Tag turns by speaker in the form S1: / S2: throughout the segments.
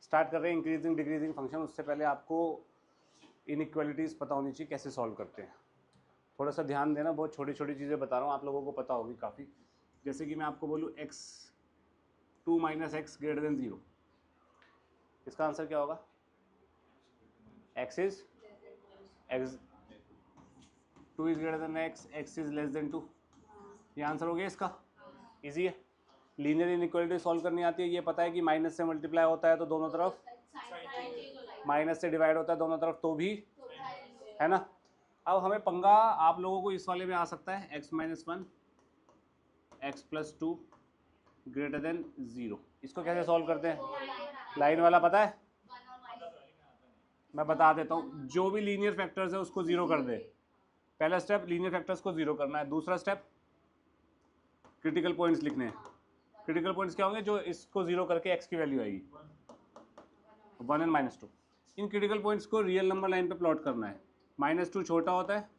S1: Start कर रहे हैं इंक्रीजिंग डिक्रीजिंग फंक्शन। उससे पहले आपको इनइक्वालिटीज़ पता होनी चाहिए कैसे सॉल्व करते हैं। थोड़ा सा ध्यान देना, बहुत छोटी छोटी चीज़ें बता रहा हूँ, आप लोगों को पता होगी काफ़ी। जैसे कि मैं आपको बोलूँ x2 - x ग्रेटर देन 0, इसका आंसर क्या होगा? x is x 2 is greater then x is less then 2। ये आंसर हो गया इसका। इजी है। लीनियर इनइक्वालिटी सॉल्व करनी आती है, ये पता है कि माइनस से मल्टीप्लाई होता है तो दोनों तरफ, माइनस से डिवाइड होता है दोनों तरफ तो भी, है ना। अब हमें पंगा आप लोगों को इस वाले में आ सकता है, x - 1 x + 2 ग्रेटर देन 0। इसको कैसे सॉल्व करते हैं? लाइन वाला पता है? मैं बता देता हूँ, जो भी लीनियर फैक्टर्स है उसको जीरो कर दे। पहला स्टेप लीनियर फैक्टर्स को जीरो करना है। दूसरा स्टेप क्रिटिकल पॉइंट्स लिखने हैं। क्रिटिकल पॉइंट्स क्या होंगे? जो इसको जीरो करके x की वैल्यू आएगी 1 और -2। इन क्रिटिकल पॉइंट्स को रियल नंबर लाइन पे प्लॉट करना है। -2 छोटा होता है,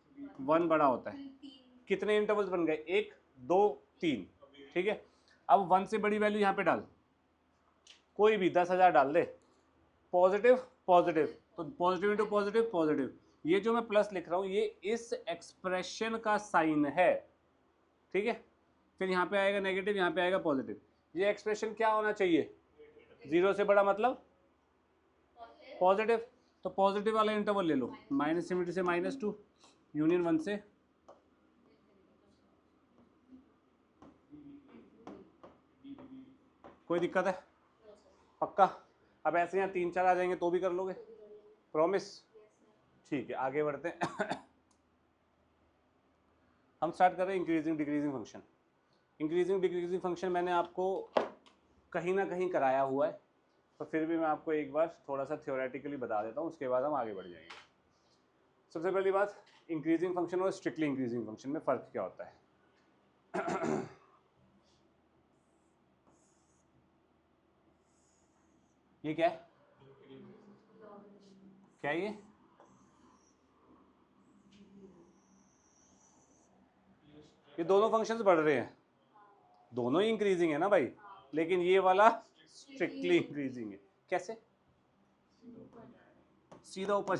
S1: 1 बड़ा होता है। कितने इंटरवल्स बन गए? 1 2 3, ठीक है। अब 1 से बड़ी वैल्यू यहाँ पे डाल, कोई भी 10,000 डाल दे। पॉजिटिव पॉजिटिव, तो पॉजिटिव इंटू पॉजिटिव पॉजिटिव। ये जो मैं प्लस लिख रहा हूँ ये इस एक्सप्रेशन का साइन है, ठीक है। फिर यहाँ पे आएगा नेगेटिव, यहाँ पे आएगा पॉजिटिव। ये एक्सप्रेशन क्या होना चाहिए? 0 से बड़ा मतलब पॉजिटिव। तो पॉजिटिव वाला इंटरवल ले लो, -∞ से -2 यूनियन 1 से कोई दिक्कत है? पक्का? अब ऐसे यहाँ 3 4 आ जाएंगे तो भी कर लोगे? प्रॉमिस? ठीक है, आगे बढ़ते हैं। हम स्टार्ट कर रहे हैं increasing decreasing function. Increasing decreasing function मैंने आपको कहीं ना कहीं कराया हुआ है, तो फिर भी मैं आपको एक बार थोड़ा सा थ्योरेटिकली बता देता हूँ, उसके बाद हम आगे बढ़ जाएंगे। सबसे पहली बात, इंक्रीजिंग फंक्शन और स्ट्रिक्टली इंक्रीजिंग फंक्शन में फ़र्क क्या होता है? ये क्या है? क्या है ये दोनों फंक्शंस बढ़ रहे हैं, दोनों ही इंक्रीजिंग है ना भाई, लेकिन ये वाला स्ट्रिक्टली इंक्रीजिंग है। कैसे? सीधा ऊपर।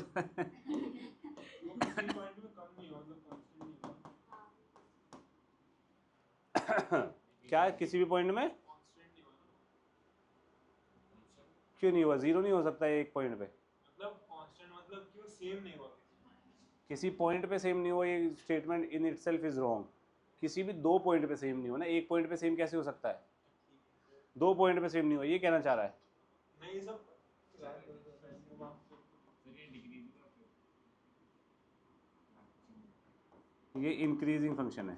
S1: क्या है? किसी भी पॉइंट में क्यों नहीं हुआ? 0 नहीं हो सकता है एक पॉइंट पे, मतलब कांस्टेंट, मतलब क्यों सेम नहीं हुआ? किसी पॉइंट पे सेम नहीं हुआ, ये statement in itself is wrong. किसी भी 2 पॉइंट पे सेम नहीं हो ना, एक पॉइंट पे सेम कैसे हो सकता है? 2 पॉइंट पे सेम नहीं हो, ये कहना चाह रहा है। नहीं सब ये इंक्रीजिंग फंक्शन है,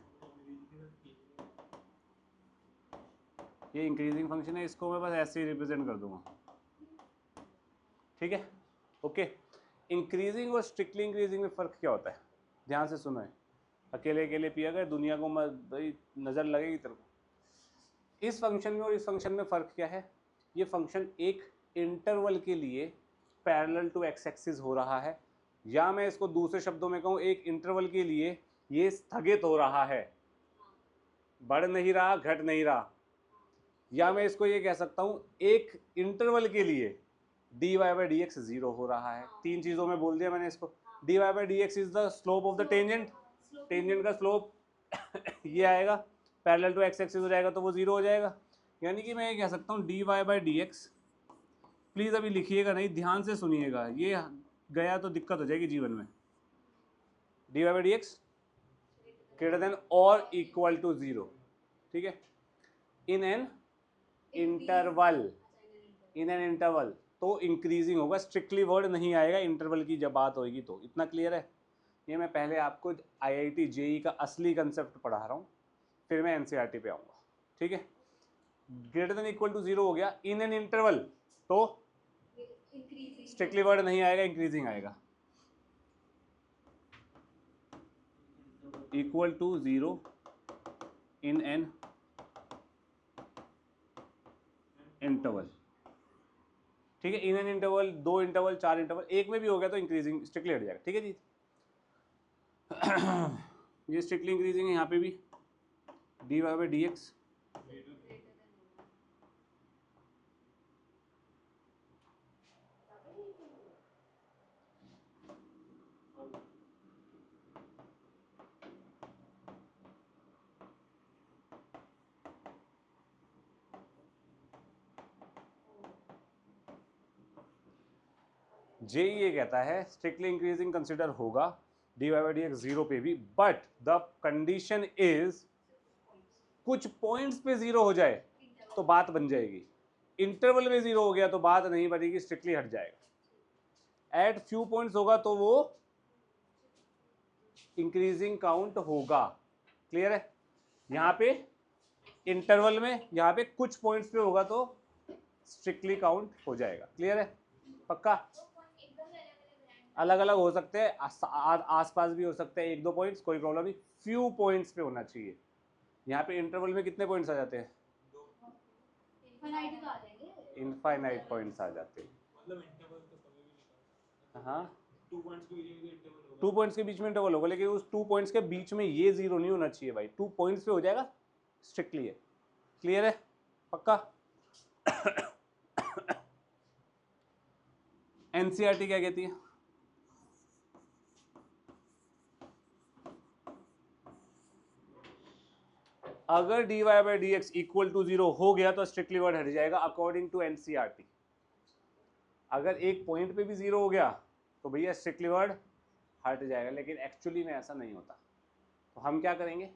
S1: ये इंक्रीजिंग फंक्शन है, इसको मैं बस ऐसे ही रिप्रेजेंट कर दूंगा, ठीक है। ओके, इंक्रीजिंग और स्ट्रिक्टली इंक्रीजिंग में फ़र्क क्या होता है? ध्यान से सुनो है, अकेले अकेले पिया गए, दुनिया को भाई नज़र लगेगी तेरे को। इस फंक्शन में और इस फंक्शन में फ़र्क क्या है? ये फंक्शन एक इंटरवल के लिए पैरेलल टू एक्स एक्सिस हो रहा है, या मैं इसको दूसरे शब्दों में कहूँ, एक इंटरवल के लिए ये स्थगित हो रहा है, बढ़ नहीं रहा घट नहीं रहा। या मैं इसको ये कह सकता हूँ, एक इंटरवल के लिए dy/dx 0 हो रहा है। 3 चीज़ों में बोल दिया मैंने इसको। dy/dx is the slope of the tangent, tangent का स्लोप ये आएगा, पैरेलल टू एक्स एक्सिस हो जाएगा तो वो 0 हो जाएगा। यानी कि मैं ये कह सकता हूँ dy/dx, प्लीज़ अभी लिखिएगा नहीं, ध्यान से सुनिएगा, ये गया तो दिक्कत हो जाएगी जीवन में। dy/dx ग्रेटर देन और इक्वल टू 0, ठीक है, in an interval, in an interval तो इंक्रीजिंग होगा, स्ट्रिक्टली वर्ड नहीं आएगा इंटरवल की जब बात होगी तो। इतना क्लियर है? ये मैं पहले आपको IIT JEE का असली कंसेप्ट पढ़ा रहा हूँ, फिर मैं NCERT पे आऊँगा, ठीक है। ग्रेटर देन इक्वल टू 0 हो गया, इन एन इंटरवल तो स्ट्रिक्टली वर्ड नहीं आएगा, इंक्रीजिंग आएगा। Equal to 0 in an interval, ठीक है। In an interval, 2 interval, 4 interval, एक में भी हो गया तो इंक्रीजिंग स्ट्रिक्टली हट जाएगा, ठीक है जी। ये स्ट्रिक्टली इंक्रीजिंग है, यहाँ पे भी dy/dx जे ये कहता है स्ट्रिक्टली इंक्रीजिंग कंसिडर होगा dy/dx जीरो पे भी, बट द कंडीशन इज कुछ पॉइंट्स पे जीरो हो जाए तो बात बन जाएगी, इंटरवल में जीरो हो गया तो बात नहीं बनेगी, स्ट्रिक्टली हट जाएगा। एट फ्यू पॉइंट्स होगा तो वो इंक्रीजिंग काउंट होगा। क्लियर है? यहाँ पे इंटरवल में, यहाँ पे कुछ पॉइंट्स पे होगा तो स्ट्रिक्टली काउंट हो जाएगा। क्लियर है? पक्का? अलग अलग हो सकते हैं, आसपास भी हो सकते हैं, एक दो पॉइंट्स, कोई प्रॉब्लम नहीं, फ्यू पॉइंट्स पे होना चाहिए। यहाँ पे इंटरवल में कितने पॉइंट्स आ जाते हैं? इनफाइनाइट पॉइंट्स आ जाते हैं। हाँ, 2 पॉइंट्स के बीच में इंटरवल होगा, लेकिन उस 2 पॉइंट्स के बीच में ये जीरो नहीं होना चाहिए भाई। 2 पॉइंट्स पे हो जाएगा, स्ट्रिक्टली है। क्लियर है? पक्का? एनसीईआरटी क्या कहती है? अगर dy/dx इक्वल टू 0 हो गया तो स्ट्रिक्टली वर्ड हट जाएगा अकॉर्डिंग टू एनसीईआरटी। अगर एक पॉइंट पे भी 0 हो गया तो भैया स्ट्रिक्टली वर्ड हट जाएगा, लेकिन एक्चुअली में ऐसा नहीं होता। तो हम क्या करेंगे?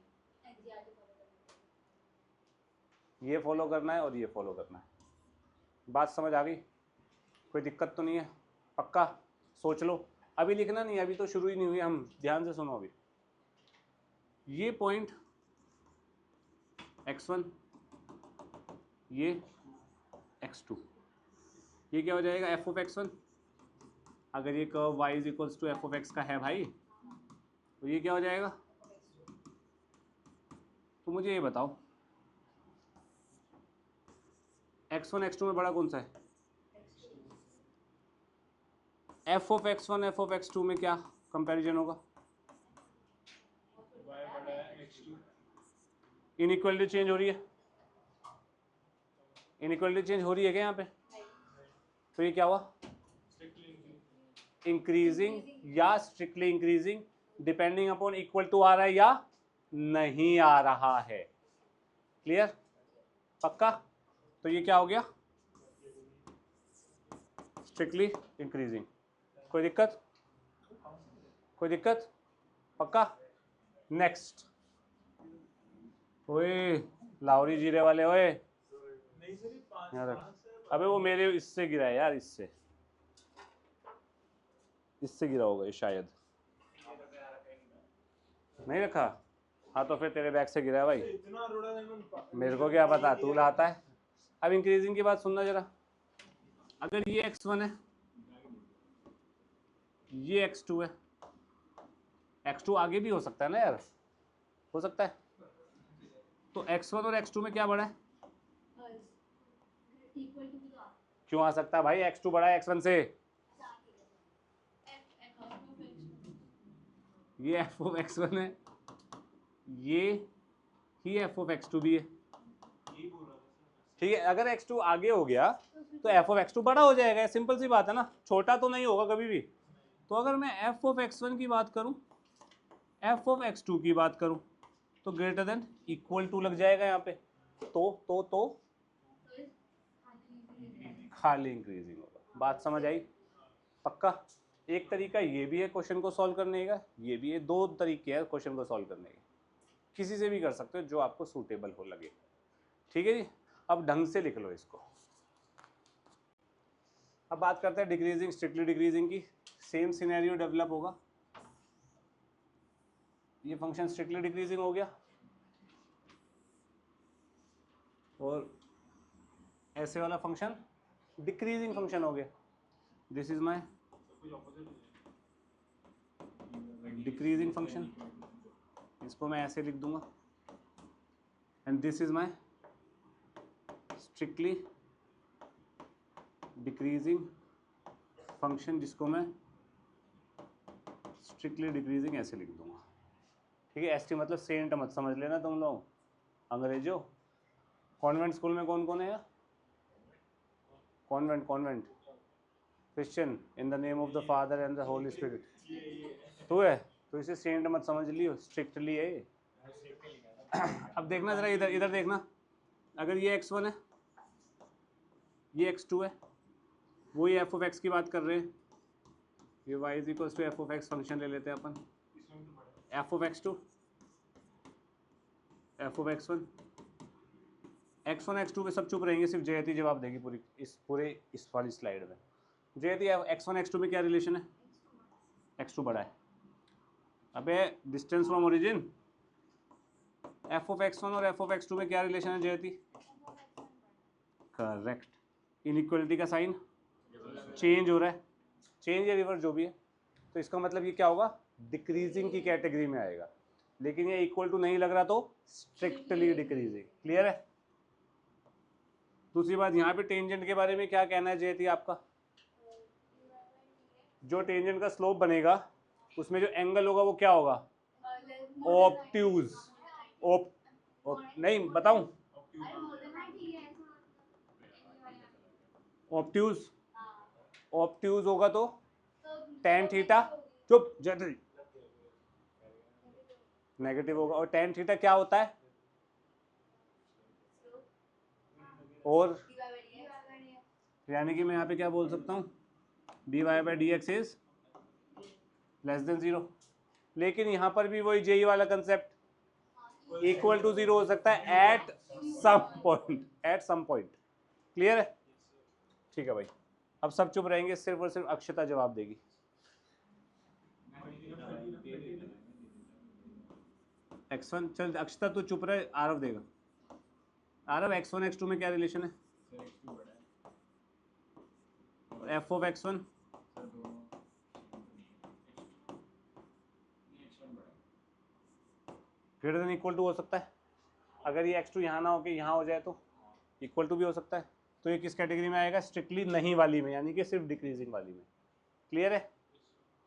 S1: ये फॉलो करना है और ये फॉलो करना है। बात समझ आ गई? कोई दिक्कत तो नहीं है? पक्का? सोच लो, अभी लिखना नहीं, अभी तो शुरू ही नहीं हुई, हम ध्यान से सुनो। अभी ये पॉइंट x1, ये x2, ये क्या हो जाएगा? f of x1। अगर ये curve y is equals to f of x का है भाई, तो ये क्या हो जाएगा? तो मुझे ये बताओ, x1 x2 में बड़ा कौन सा है? f of x1 f of x2 में क्या कंपैरिजन होगा? इनइक्वालिटी चेंज हो रही है? इनइक्वालिटी चेंज हो रही है क्या यहाँ पे? तो ये क्या हुआ? इंक्रीजिंग या strictly increasing, depending upon equal to आ रहा है या नहीं आ रहा है। क्लियर? पक्का? तो ये क्या हो गया? Strictly increasing. कोई दिक्कत? कोई दिक्कत? पक्का? नेक्स्ट। ओए लाहौरी जीरे वाले, ओए यार, अबे वो मेरे इससे गिरा है यार, इससे गिरा होगा ये शायद। नहीं रखा? हाँ तो फिर तेरे बैग से गिरा है भाई, मेरे को क्या पता, तू लाता है। अब इंक्रीजिंग की बात सुनना जरा। अगर ये x1 है, ये x2 है, x2 आगे भी हो सकता है ना यार, हो सकता है। तो x1 और x2 में क्या बड़ा है? क्यों आ सकता है भाई? x2 बड़ा है x1 से। ये f ऑफ x1 है, ये ही f ऑफ x2 भी है। ठीक है, अगर x2 आगे हो गया तो f ऑफ x2 बड़ा हो जाएगा, सिंपल सी बात है ना, छोटा तो नहीं होगा कभी भी। तो अगर मैं f ऑफ x1 की बात करूं, f ऑफ x2 की बात करूं, तो ग्रेटर देन इक्वल टू लग जाएगा यहाँ पे। तो खाली इंक्रीजिंग होगा। बात समझ आई? पक्का? एक तरीका ये भी है क्वेश्चन को सॉल्व करने का, ये भी है, 2 तरीके हैं क्वेश्चन को सॉल्व करने के, किसी से भी कर सकते हो जो आपको सूटेबल हो लगे। ठीक है जी? अब ढंग से लिख लो इसको। अब बात करते हैं डिक्रीजिंग, स्ट्रिक्टली डिक्रीजिंग की। सेम सिनेरियो डेवलप होगा, ये फंक्शन स्ट्रिक्टली डिक्रीजिंग हो गया और ऐसे वाला फंक्शन डिक्रीजिंग फंक्शन हो गया। This is my decreasing function, इसको मैं ऐसे लिख दूंगा, and this is my strictly decreasing function, जिसको मैं स्ट्रिक्टली डिक्रीजिंग ऐसे लिख दूंगा। ठीक है? एसटी मतलब सेंट मत समझ लेना तुम लोग, अंग्रेजों। कॉन्वेंट स्कूल में कौन कौन है? Convent Christian, in the name of the father and the Holi spirit. तो है, तो इसे सेंट मत समझ लियो, स्ट्रिक्टली है। अब देखना जरा, इधर देखना, अगर ये x1 है, ये x2 है, वही f ऑफ x की बात कर रहे हैं, ये y is equal to F of X function ले लेते हैं अपन, F of X two F of X one, X one X two पे सब चुप रहेंगे, सिर्फ जयति जवाब देगी पूरे इस वाली स्लाइड में। जयति एक्स वन एक्स टू में क्या रिलेशन है? एक्स टू बड़ा है। अबे distance from origin, F of X one और एफ ऑफ एक्स टू में क्या रिलेशन है जयति? करेक्ट। इनइक्वलिटी का साइन चेंज हो रहा है, चेंज या रिवर्स जो भी है, तो इसका मतलब ये क्या होगा? डिक्रीजिंग की कैटेगरी में आएगा। लेकिन ये इक्वल टू नहीं लग रहा तो स्ट्रिक्टली डिक्रीजिंग। क्लियर है? दूसरी बात, यहाँ पे टेंजेंट के बारे में क्या कहना है जयति आपका? जो टेंजेंट का स्लोप बनेगा उसमें जो एंगल होगा वो क्या होगा? ऑब्ट्यूज। नहीं बताऊं? ऑब्ट्यूज, ऑब्ट्यूज होगा तो टेन थीटा, चुप जयति, नेगेटिव होगा। और टेन थीटा क्या होता है? और यानी कि मैं यहाँ पे क्या बोल सकता हूँ? dy by D X is less than 0। लेकिन यहाँ पर भी वही जेई वाला कंसेप्ट, इक्वल टू 0 हो सकता है at some point, at some point. Clear है? ठीक है भाई, अब सब चुप रहेंगे, सिर्फ और सिर्फ अक्षता जवाब देगी। x1, चल अक्षता तो चुप रहे, आरव देगा। आरव x1 x2 में क्या रिलेशन है? F of x1 greater than equal to हो सकता है। अगर ये x2 यहाँ ना होके यहाँ हो जाए तो इक्वल टू भी हो सकता है। तो ये किस कैटेगरी में आएगा? स्ट्रिक्टली नहीं वाली में, यानी कि सिर्फ डिक्रीजिंग वाली में। क्लियर है?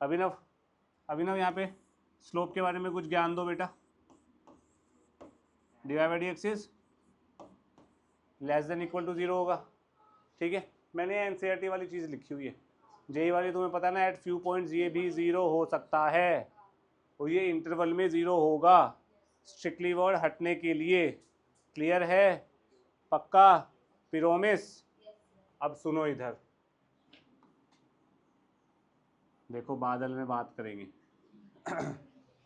S1: अभिनव, अभिनव यहाँ पे स्लोप के बारे में कुछ ज्ञान दो बेटा। dy by D X is less than equal to 0 होगा। ठीक है, मैंने एनसीईआरटी वाली चीज़ लिखी हुई है, जेई वाली तुम्हें पता ना, एट फ्यू पॉइंट्स ये भी 0 हो सकता है और ये इंटरवल में 0 होगा, स्ट्रिक्टली वर्ड हटने के लिए। क्लियर है? पक्का? पिरोमिस? अब सुनो इधर, देखो बादल में बात करेंगे।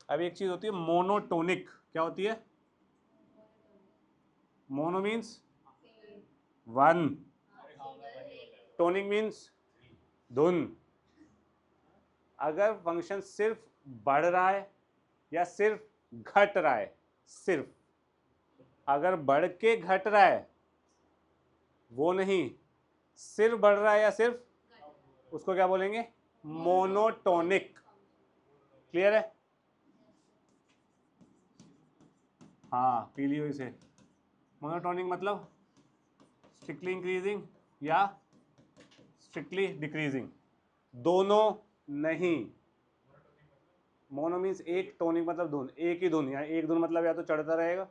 S1: अब एक चीज़ होती है मोनोटोनिक। क्या होती है? Mono means one, tonic means धुन। अगर फंक्शन सिर्फ बढ़ रहा है या सिर्फ घट रहा है, सिर्फ अगर बढ़ के घट रहा है वो नहीं, सिर्फ बढ़ रहा है या सिर्फ, उसको क्या बोलेंगे? मोनोटोनिक। क्लियर है? हाँ, पीली हुई से मोनोटोनिक मतलब स्ट्रिक्टली इंक्रीजिंग या स्ट्रिक्टली डिक्रीजिंग, दोनों नहीं। मोनो मीन्स एक, टोनिक मतलब धुन, एक ही धुन। या एक धुन मतलब या तो चढ़ता रहेगा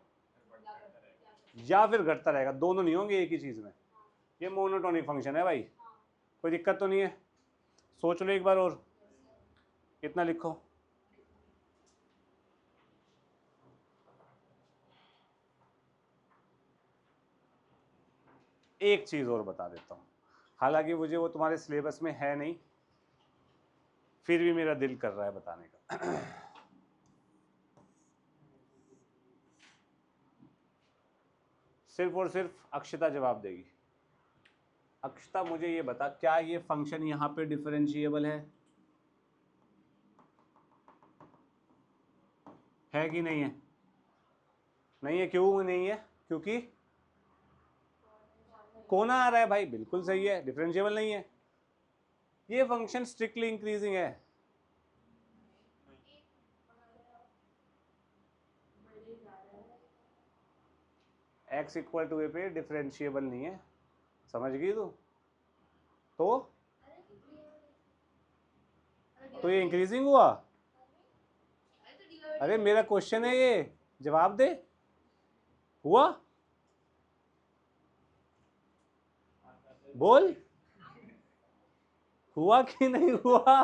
S1: या फिर घटता रहेगा, दोनों नहीं होंगे एक ही चीज में। ये मोनोटोनिक फंक्शन है भाई, कोई दिक्कत तो नहीं है? सोच लो एक बार और, कितना लिखो। एक चीज और बता देता हूँ, हालांकि मुझे वो तुम्हारे सिलेबस में है नहीं, फिर भी मेरा दिल कर रहा है बताने का। सिर्फ और सिर्फ अक्षता जवाब देगी। अक्षता मुझे ये बता, क्या ये फंक्शन यहाँ पे डिफरेंशिएबल है कि नहीं है? नहीं है। क्यों नहीं है? क्योंकि कोना आ रहा है भाई। बिल्कुल सही है, डिफरेंशिएबल नहीं है। ये फंक्शन स्ट्रिक्टली इंक्रीजिंग है। x इक्वल टू ए पे डिफरेंशिएबल नहीं है, समझ गई तू? तो ये इंक्रीजिंग हुआ। अरे मेरा क्वेश्चन है ये, जवाब दे। हुआ? बोल, हुआ कि नहीं हुआ?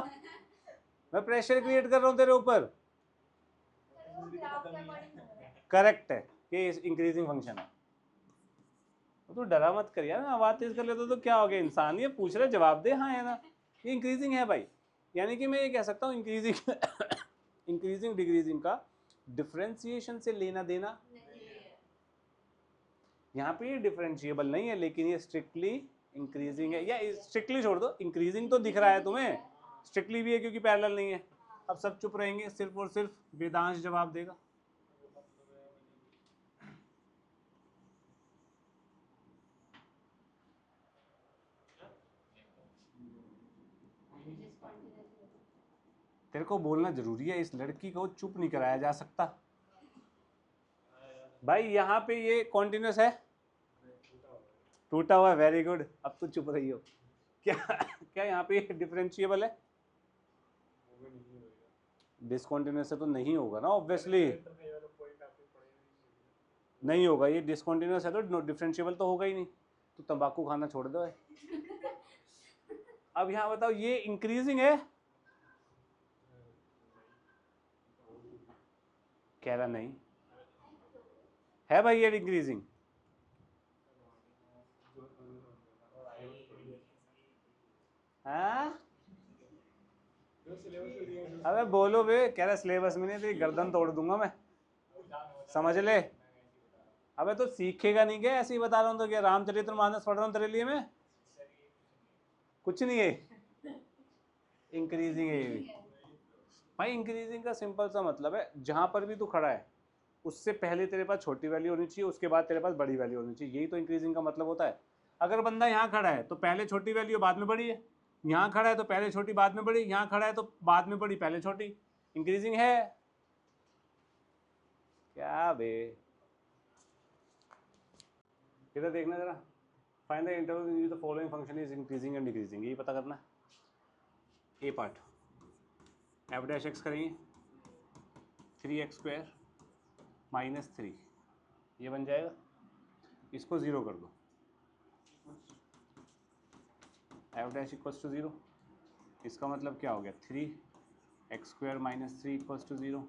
S1: मैं प्रेशर क्रिएट कर रहा हूं तेरे ऊपर। करेक्ट है, ये इंक्रीजिंग फंक्शन है। तू डरा मत कर यार, आवाज तेज कर लेते तो क्या हो गया? इंसान ये पूछ रहा है, जवाब दे हाँ है ना। ये इंक्रीजिंग है भाई, यानी कि मैं ये कह सकता हूँ इंक्रीजिंग इंक्रीजिंग डिक्रीजिंग का डिफरेंशिएशन से लेना देना यहाँ पे ये डिफरेंशिएबल नहीं है, लेकिन ये स्ट्रिक्टली इंक्रीजिंग है। या स्ट्रिक्टली छोड़ दो, इंक्रीजिंग तो दिख रहा है तुम्हें, स्ट्रिक्टली भी है क्योंकि पैरेलल नहीं है। अब सब चुप रहेंगे, सिर्फ और सिर्फ वेदांश जवाब देगा। तेरे को बोलना जरूरी है, इस लड़की को चुप नहीं कराया जा सकता। भाई यहाँ पे ये कॉन्टिन्यूस है, टूटा हुआ है, वेरी गुड। अब तो चुप रही हो। क्या क्या यहाँ पे डिफरेंशिएबल है? डिसकॉन्टिन्यूस है तो नहीं होगा ना, ऑब्वियसली नहीं होगा। ये डिसकॉन्टिन्यूस है तो डिफरेंशिएबल तो होगा ही नहीं। तो तंबाकू खाना छोड़ दो। अब यहाँ बताओ, ये इंक्रीजिंग है? कह रहा नहीं है भाई, ये इंक्रीजिंग। हाँ अबे बोलो बे, कह रहा सिलेबस में नहीं, तो गर्दन तोड़ दूंगा मैं, समझ ले। अबे तो सीखेगा नहीं क्या? ऐसे ही बता रहा हूँ। तो क्या रामचरितमानस पढ़ रहा हूँ तेरे लिए मैं? कुछ नहीं है, इंक्रीजिंग है ये भी भाई। इंक्रीजिंग का सिंपल सा मतलब है, जहां पर भी तू खड़ा है उससे पहले तेरे पास छोटी वैल्यू होनी चाहिए, उसके बाद तेरे पास बड़ी वैल्यू होनी चाहिए। यही तो इंक्रीजिंग का मतलब होता है। अगर बंदा यहाँ खड़ा है तो पहले छोटी वैल्यू बाद में बड़ी है, यहाँ खड़ा है तो पहले छोटी बाद में बड़ी, यहाँ खड़ा है तो बाद में बड़ी पहले छोटी। इंक्रीजिंग है क्या बे? इधर देखना जरा। Find the interval in the following function is increasing and decreasing, यही पता करना है। ए पार्ट एफ डैश एक्स करेंगे 3x² -3, ये बन जाएगा। इसको 0 कर दो, एफ डैश इक्वल्स टू 0। इसका मतलब क्या हो गया? 3x² -3 equals to 0।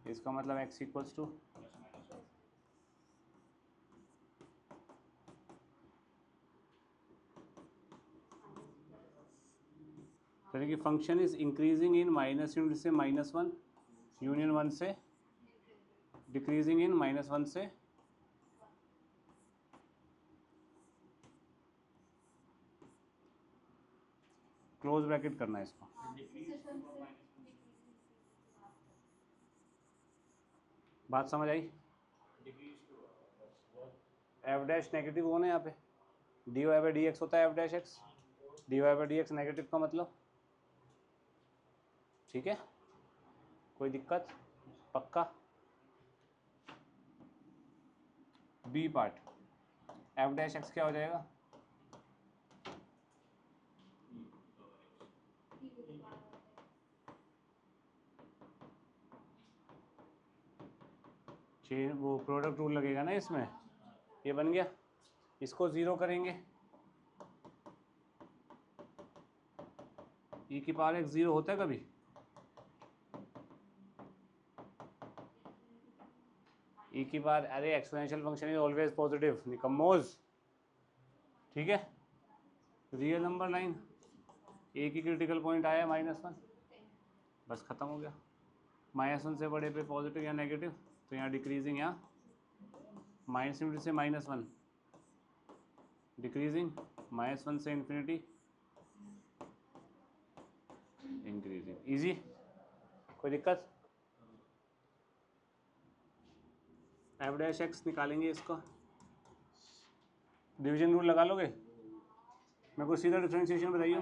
S1: इसका मतलब x इक्वल्स टू यानी कि function is increasing in minus unit से -1, यूनियन 1 से, डिक्रीजिंग इन -1 से क्लोज ब्रैकेट करना है इसको। बात समझ आई? एफ डैश नेगेटिव होना है यहाँ पे, dy बाई डी एक्स होता है F dash X, dy by D X negative का मतलब। ठीक है, कोई दिक्कत? पक्का? B part F dash X क्या हो जाएगा? चेन वो प्रोडक्ट रूल लगेगा ना इसमें, ये बन गया। इसको 0 करेंगे, e की पावर x 0 होता है कभी? e की पावर, अरे exponential function is always positive निकम्मोज। ठीक है, रियल नंबर लाइन ए की क्रिटिकल पॉइंट आया -1, बस खत्म हो गया। -1 से बड़े पे पॉजिटिव या नेगेटिव, तो यहाँ डिक्रीजिंग, यहाँ -∞ से -1, डिक्रीजिंग, -1 से इन्फिनिटी, इंक्रीजिंग। इजी, कोई दिक्कत? एफ डैश एक्स निकालेंगे इसका, डिवीजन रूल लगा लोगे? मेरे को सीधा डिफरेंशिएशन बताइए।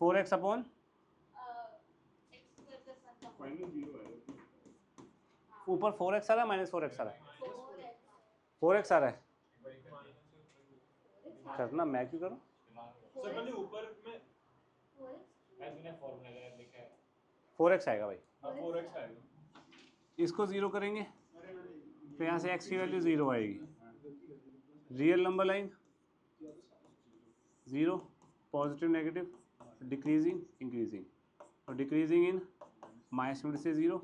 S1: 4x अपॉन ऊपर 4x आ रहा है, -4x आ रहा है? 4x आ रहा है। करना मैं क्यों करूँ? ऊपर में 4x आएगा भाई, 4x आएगा। इसको 0 करेंगे तो यहाँ से x की वैल्यू 0 आएगी। Real number line 0, positive negative, decreasing increasing, और डिक्रीजिंग इन -∞ से 0,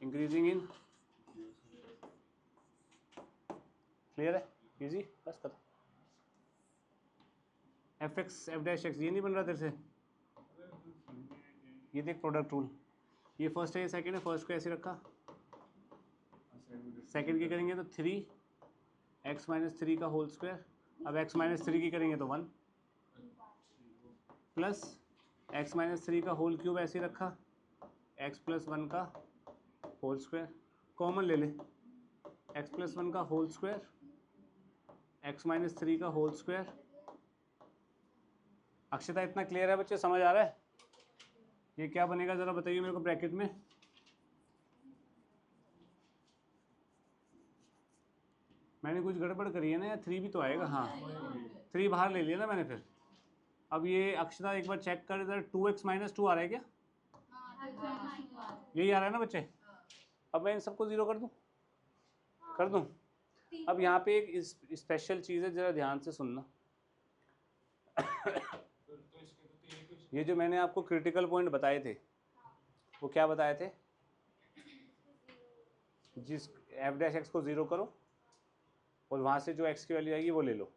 S1: इंक्रीजिंग इन। क्लियर है? इजी, बस खत्म। F x F dash x, ये नहीं बन रहा तेरे से? ये देख प्रोडक्ट रूल, ये फर्स्ट है ये सेकंड है, फर्स्ट को ऐसे रखा, सेकंड की करेंगे तो 3x माइनस 3 का होल स्क्वायर, अब x माइनस 3 की करेंगे तो 1 प्लस x माइनस 3 का होल क्यूब ऐसे रखा, x प्लस 1 का होल स्क्वायर, कॉमन ले ले, x प्लस 1 का होल स्क्वायर, x माइनस 3 का होल स्क्वायर। अक्षता इतना क्लियर है बच्चे, समझ आ रहा है? ये क्या बनेगा जरा बताइए मेरे को ब्रैकेट में। मैंने कुछ गड़बड़ करी है ना यार, 3 भी तो आएगा, हाँ 3 बाहर ले लिया ना मैंने फिर। अब ये अक्षता एक बार चेक कर इधर, 2x माइनस 2 आ रहा है क्या? यही आ रहा है ना बच्चे? अब मैं इन सबको जीरो कर दूं, कर दूं? अब यहाँ पे एक स्पेशल चीज़ है, जरा ध्यान से सुनना। ये जो मैंने आपको क्रिटिकल पॉइंट बताए थे, वो क्या बताए थे? जिस एफ डैश एक्स को ज़ीरो करो और वहाँ से जो एक्स की वैल्यू आएगी वो ले लो।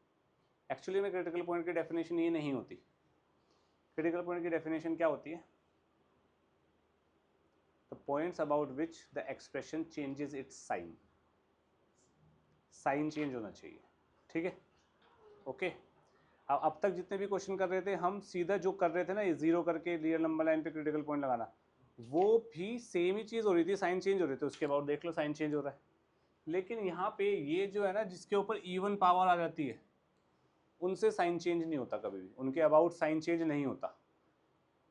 S1: एक्चुअली में क्रिटिकल पॉइंट की डेफिनेशन ये नहीं होती। क्रिटिकल पॉइंट की डेफिनेशन क्या होती है? The points about which the expression changes its sign, sign change होना चाहिए, ठीक है? ओके। अब तक जितने भी क्वेश्चन कर रहे थे हम सीधा जो कर रहे थे ना, ये जीरो करके रियल नंबर लाइन पे क्रिटिकल पॉइंट लगाना, वो भी सेम ही चीज़ हो रही थी, साइन चेंज हो रहे थे, उसके बाद देख लो साइन चेंज हो रहा है। लेकिन यहाँ पे ये जो है ना, जिसके ऊपर इवन पावर आ जाती है उनसे साइन चेंज नहीं होता कभी भी, उनके अबाउट साइन चेंज नहीं होता।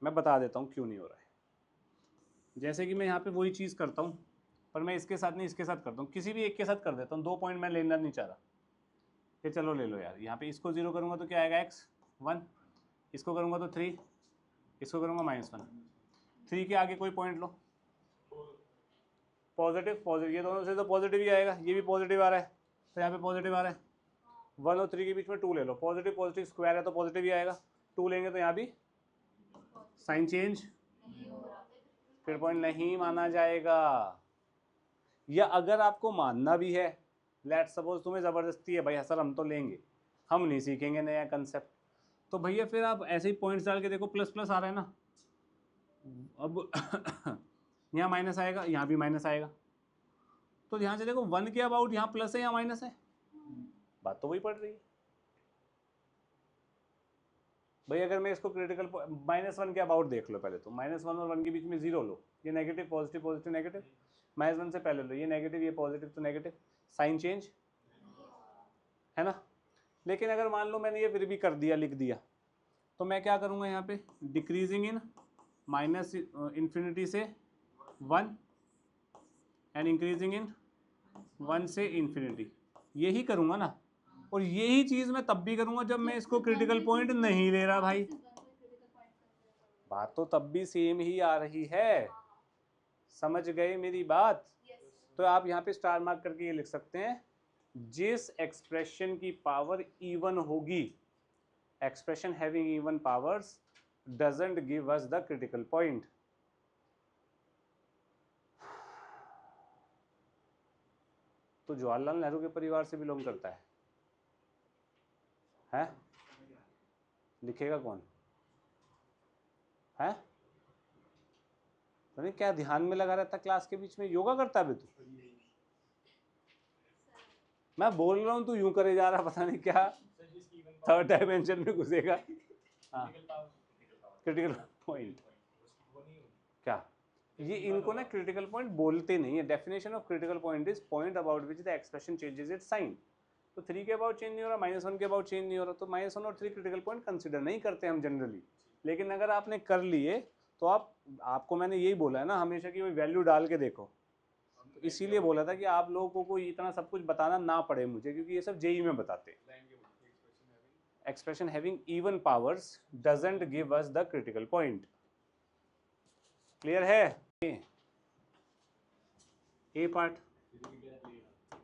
S1: मैं बता देता हूँ क्यों नहीं हो रहा है। जैसे कि मैं यहाँ पे वही चीज़ करता हूँ, पर मैं इसके साथ नहीं इसके साथ करता हूँ, किसी भी एक के साथ कर देता हूँ, 2 पॉइंट मैं लेना नहीं चाह रहा। ये चलो ले लो यार, यहाँ पे इसको जीरो करूँगा तो क्या आएगा x 1, इसको करूँगा तो 3, इसको करूँगा -1। 3 के आगे कोई पॉइंट लो, पॉजिटिव पॉजिटिव, ये दोनों से तो पॉजिटिव ही आएगा, ये भी पॉजिटिव आ रहा है तो यहाँ पे पॉजिटिव आ रहा है। 1 और 3 के बीच में 2 ले लो, पॉजिटिव पॉजिटिव स्क्वायर है तो पॉजिटिव ही आएगा, 2 लेंगे तो यहाँ भी साइन चेंज, फिर पॉइंट नहीं माना जाएगा। या अगर आपको मानना भी है, लेट सपोज तुम्हें ज़बरदस्ती है भाई सर हम तो लेंगे, हम नहीं सीखेंगे नया कंसेप्ट, तो भैया फिर आप ऐसे ही पॉइंट्स डाल के देखो, प्लस प्लस आ रहा है ना, अब यहाँ माइनस आएगा, यहाँ भी माइनस आएगा, तो ध्यान से देखो 1 के अबाउट यहाँ प्लस है या माइनस है, बात तो वही पड़ रही है भाई। अगर मैं इसको क्रिटिकल -1 के अबाउट देख लो पहले तो, -1 और 1 के बीच में 0 लो, ये नेगेटिव पॉजिटिव पॉजिटिव नेगेटिव, -1 से पहले लो, ये नेगेटिव ये पॉजिटिव तो नेगेटिव, साइन चेंज है ना। लेकिन अगर मान लो मैंने ये फिर भी कर दिया, लिख दिया, तो मैं क्या करूँगा यहाँ पे, डिक्रीजिंग इन माइनस इन्फिनिटी से 1 एंड इंक्रीजिंग इन 1 से इन्फिनिटी, यही करूँगा ना। और यही चीज़ मैं तब भी करूँगा जब मैं इसको क्रिटिकल पॉइंट नहीं ले रहा भाई, बात तो तब भी सेम ही आ रही है, समझ गए मेरी बात? तो आप यहाँ पे स्टार मार्क करके ये लिख सकते हैं, जिस एक्सप्रेशन की पावर इवन होगी, expression having even powers doesn't give us the critical point. तो जवाहरलाल नेहरू के परिवार से बिलोंग करता है? लिखेगा कौन है? तो क्या ध्यान में लगा रहता क्लास के बीच में, योगा करता है तू? मैं बोल रहा हूँ तू यूं करे जा रहा, पता नहीं क्या थर्ड डायमेंशन में घुसेगा। हाँ क्रिटिकल पॉइंट क्या, ये इनको ना क्रिटिकल पॉइंट बोलते नहीं है। Definition of critical point is point about which the expression changes its sign. तो 3 के अबाउट चेंज नहीं हो रहा, -1 के अबाउट चेंज नहीं हो रहा, तो -1 और 3 क्रिटिकल पॉइंट कंसिडर नहीं करते हम जनरली। लेकिन अगर आपने कर लिए तो आपको मैंने यही बोला है ना हमेशा कि वैल्यू डाल के देखो, तो इसीलिए बोला था कि आप लोगों को इतना सब कुछ बताना ना पड़े मुझे, क्योंकि ये सब जेई में बताते। Expression having even powers doesn't give us the critical point. Clear है? ए पार्ट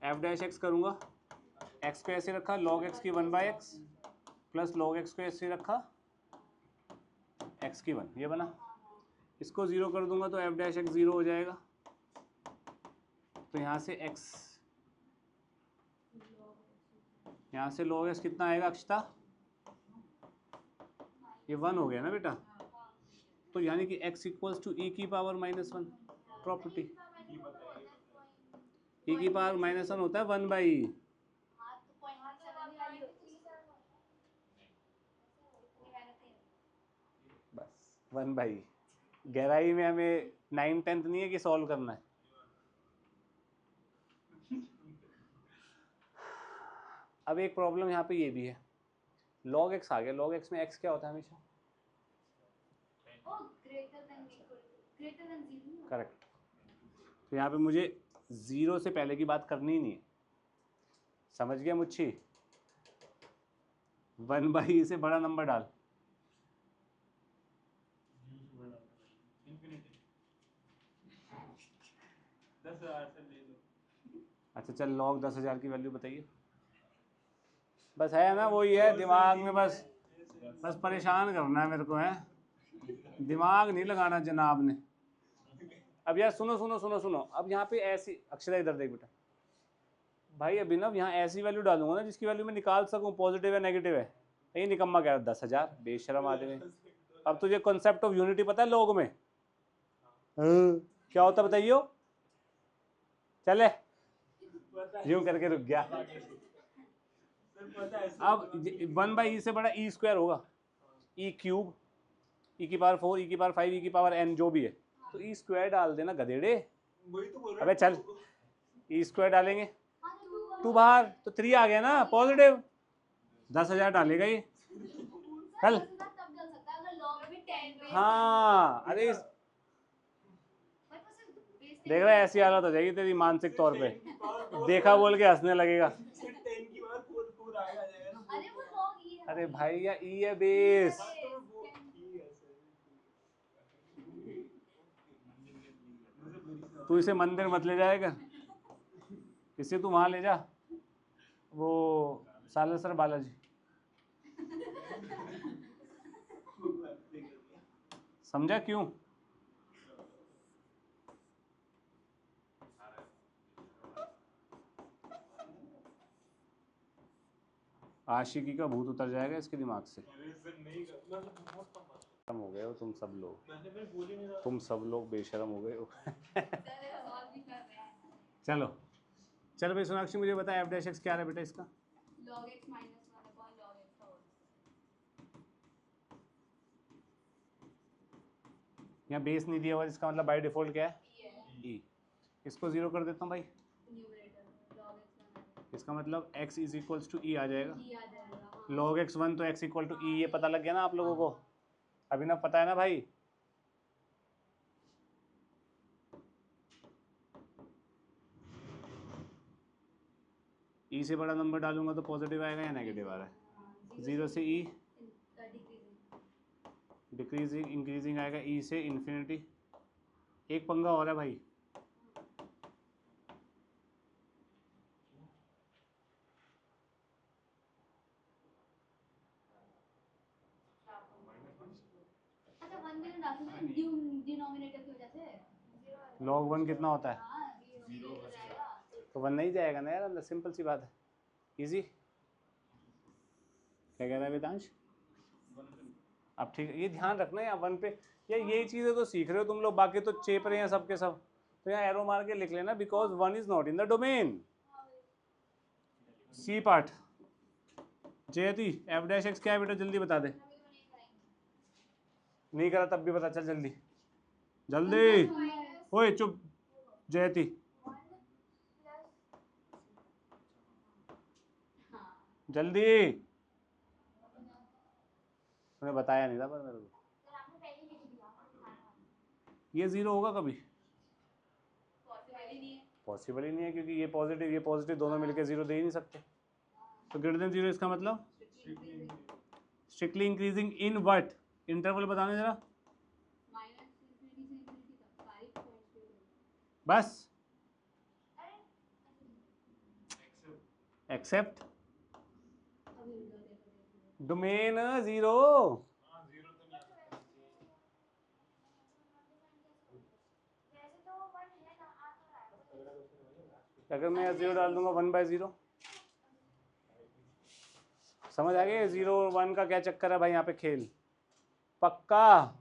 S1: एफ डैश एक्स करूंगा, एक्स को ऐसे रखा log x की 1/x प्लस log x को ऐसे रखा x की 1, ये बना। इसको 0 कर दूंगा तो एफ डैश एक्स 0 हो जाएगा, तो यहाँ से x, यहाँ से log x कितना आएगा अक्षता? ये 1 हो गया ना बेटा, तो यानी कि x इक्वल्स टू e की पावर -1 प्रॉपर्टी। e की पावर -1 होता है 1/e। बस 1/e। गहराई में हमें 9/10 नहीं है कि सॉल्व करना है। अब एक प्रॉब्लम यहाँ पे ये भी है, log x आ गया। log x में x क्या होता है हमेशा? करेक्ट। तो यहाँ पे मुझे 0 से पहले की बात करनी ही नहीं है, समझ गया मुच्छी? 1/e से बड़ा नंबर डाल। अच्छा चल, log 10,000 की वैल्यू बताइए। बस है ना, वही है दिमाग में, बस परेशान करना है मेरे को, है दिमाग नहीं लगाना जनाब ने। अब यार सुनो सुनो सुनो सुनो, अब यहाँ पे ऐसी, अक्षरा इधर देख बेटा भाई, अभिनव यहाँ ऐसी वैल्यू डालूंगा ना जिसकी वैल्यू मैं निकाल सकूँ, पॉजिटिव है नेगेटिव है। ये निकम्मा कह रहा 10,000, बेशरम आदमी। अब तुझे कॉन्सेप्ट ऑफ यूनिटी पता है लॉग में? क्या होता बताइयो? चले यूं करके रुक गया। अब 1/e से बड़ा e स्क्वायर होगा, e क्यूब, e की पावर 4, e की पावर 5, e की पावर n जो भी है, तो e स्क्वायर डाल देना गधेड़े। अबे चल, e स्क्वायर डालेंगे, 2 बाहर तो 3 आ गया ना पॉजिटिव। 10,000 डालेगा ये कल। हाँ अरे देख रहा है, ऐसी हालत हो जाएगी तेरी मानसिक तौर पे, देखा बोल के हंसने लगेगा। अरे भाई या ई है बेस। तू इसे मंदिर मत ले जाएगा, इसे तू वहां ले जा, वो सालेसर बालाजी। समझा क्यों? आशिकी का भूत उतर जाएगा इसके दिमाग से। खत्म हो गए हो तुम सब लोग, तुम सब लोग बेशरम हो गए हो। चलो चलो भाई सोनाक्षी, मुझे बता एफ डैश एक्स क्या है बेटा इसका? log x - 1 upon log x का होल। यहाँ बेस नहीं दिया हुआ, इसका मतलब बाय डिफॉल्ट क्या है? e। इसको 0 कर देता हूँ भाई, इसका मतलब x is equals to e आ जाएगा। log x 1 तो x इक्वल टू e, ये पता लग गया ना आप लोगों को? अभिनव पता है ना भाई? e से बड़ा नंबर डालूंगा तो पॉजिटिव आएगा या नेगेटिव आ रहा है? 0 से e डिक्रीजिंग, इंक्रीजिंग आएगा, e से इन्फिनिटी। एक पंगा और है भाई, log 1 कितना होता है? तो 1 नहीं जाएगा ना यार अंदर, सिंपल सी बात है, इजी। क्या कह रहा है वेदांश? अब ठीक है, ये ध्यान रखना यहाँ 1 पे, यार यही चीज़ें तो सीख रहे हो तुम लोग, बाकी तो चेप रहे हैं सबके सब। तो यहाँ एरो मार के लिख लेना, because 1 is not in the domain. C part जयती, एफ डैश एक्स क्या है बेटा जल्दी बता दे। नहीं करा तब भी बता, चल जल्दी जल्दी। ओए चुप जयती, जल्दी। मैंने बताया नहीं था पर मेरे को ये 0 होगा कभी? पॉसिबल ही नहीं है, क्योंकि ये पॉजिटिव दोनों मिलकर 0 दे ही नहीं सकते। तो ग्रेटर देन 0 इसका मतलब strictly increasing in what? Interval बताने जरा बस। Except domain 0। अगर मैं 0 डाल दूंगा 1/0, समझ आ गया? 0 और 1 का क्या चक्कर है भाई यहाँ पे खेल? पक्का?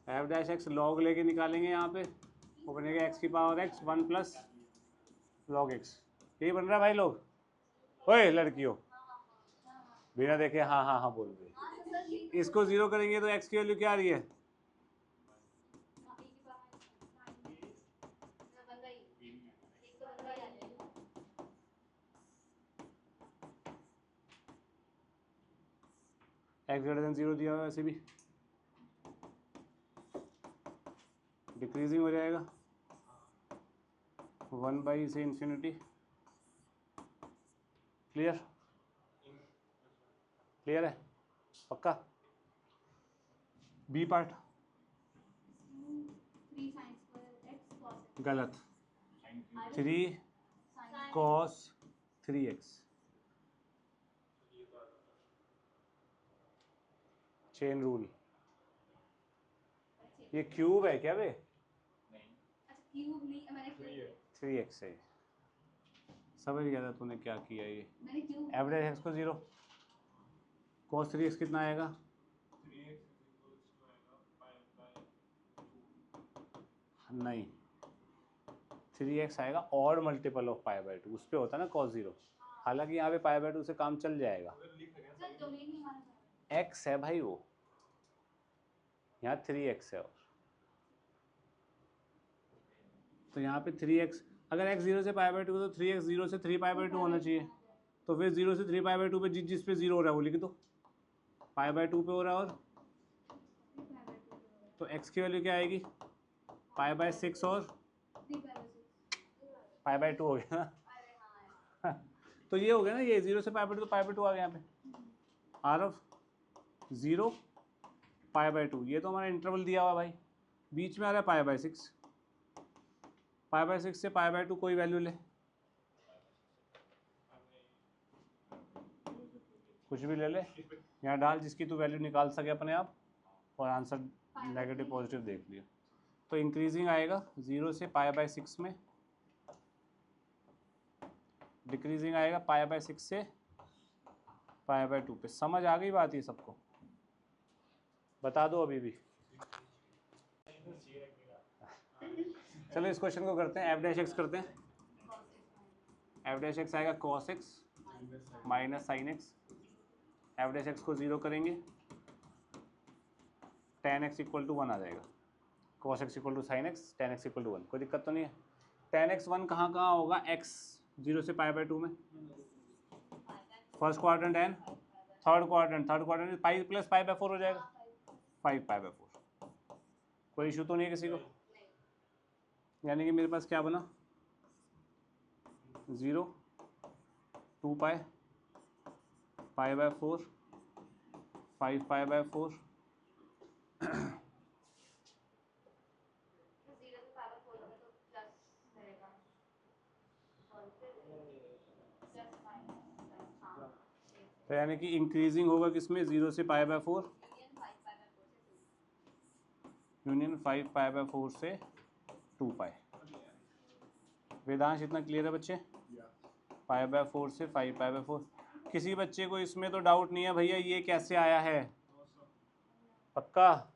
S1: एफ डैश एक्स लॉग लेके निकालेंगे यहाँ पे, वो बनेगा एक्स की power x 1 plus log x. यही बन रहा है भाई लोग? ओए लड़कियों, बिना देखे हाँ हाँ हाँ बोल रहे। इसको जीरो करेंगे तो एक्स की वैल्यू क्या आ रही है? एक्स ग्रेटर देन जीरो दिया हुआ है, वैसे भी डिक्रीजिंग हो जाएगा 1 बाई से इंफिनिटी। क्लियर? क्लियर है? पक्का? बी पार्ट गलत, 3 cos 3x चेन रूल। ये क्यूब है क्या बे? 3x है। समझ गया था तूने क्या किया। ये एवरेज एक्स को जीरो, cos 3x कितना आएगा? नहीं, 3x आएगा odd multiple of pi by 2, उस पर होता है ना cos 0। हालांकि यहाँ पे पाई बाय 2 से काम चल जाएगा। x है भाई वो, यहाँ 3x है। और तो यहाँ पे 3x, अगर x 0 से पाई बाय 2 तो 3x 0 से 3 पाई बाय 2 होना चाहिए। तो फिर 0 से 3 पाई बाय 2 पे जिस पे 0 हो रहा है वो लिख दो, पाई बाय 2 पे हो रहा है। और तो x की वैल्यू क्या आएगी? पाई बाय 6 और पाई बाय 2 हो गया ना। तो ये हो गया ना, ये 0 से पाई बाय 2 तो पाई बाय 2 आ गया यहाँ पे। आर ऑफ 0 पाई बाय 2, ये तो हमारा इंटरवल दिया हुआ भाई। बीच में आ रहा है पाई बाय 6, पाई बाय 6 से पाई बाय 2 कोई वैल्यू ले, कुछ भी ले ले, यहाँ डाल जिसकी तू वैल्यू निकाल सके अपने आप, और आंसर नेगेटिव पॉजिटिव देख लिया। तो इंक्रीजिंग आएगा 0 से पाई बाय 6 में, डिक्रीजिंग आएगा पाई बाय 6 से पाई बाय 2 पे। समझ आ गई बात ये सबको? बता दो अभी भी। चलो इस क्वेश्चन को करते हैं, एफ डैश एक्स करते हैं। एफ डैश एक्स आएगा cos x minus sine X. F dash X को जीरो करेंगे, tan x इक्वल टू 1 आ जाएगा। cos x equal to sine X, tan x equal to 1, कोई दिक्कत तो नहीं है। tan x 1 कहाँ कहाँ होगा? x 0 से पाई बाय 2 में, first quadrant and third quadrant pi plus pi by 4 हो जाएगा, 5 पाई बाय 4। कोई इशू तो नहीं है किसी को? यानी कि मेरे पास क्या बना? 0 2 पाई पाई बाय 4 5 पाई बाय 4 तो यानी कि इंक्रीजिंग होगा किसमें? 0 से pi by 4 union 5 pi by 4 से 2 पाई। वेदांश इतना क्लियर है बच्चे? पाई बाय 4 से 5 पाई बाय 4। किसी बच्चे को इसमें तो डाउट नहीं है भैया ये कैसे आया है? पक्का?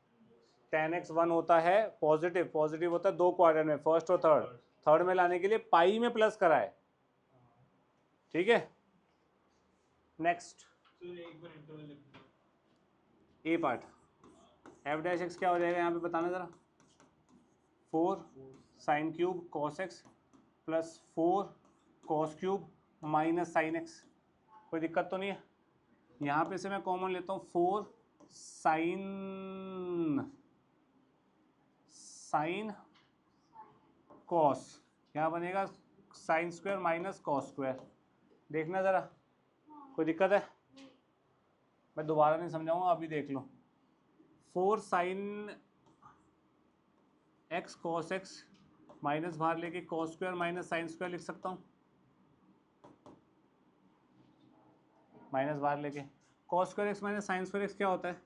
S1: tan x 1 होता है पॉजिटिव, पॉजिटिव होता है 2 क्वाड्रेंट में, फर्स्ट और थर्ड। थर्ड में लाने के लिए पाई में प्लस करा है, ठीक है। नेक्स्ट ए पार्ट, एफ डैश एक्स क्या हो जाएगा यहाँ पे बताना ज़रा? 4 sine cube cos x plus 4 cos cube minus sine x. कोई दिक्कत तो नहीं है? यहाँ पे से मैं कॉमन लेता हूँ 4 साइन कॉस, यहाँ बनेगा sine square minus cos square. देखना ज़रा, कोई दिक्कत है? मैं दोबारा नहीं समझाऊंगा, अभी देख लो। 4 sine X cos X minus बाहर लेके cos square minus sine square लिख सकता हूँ, माइनस बाहर लेके। Cos square X minus sine square X क्या होता है?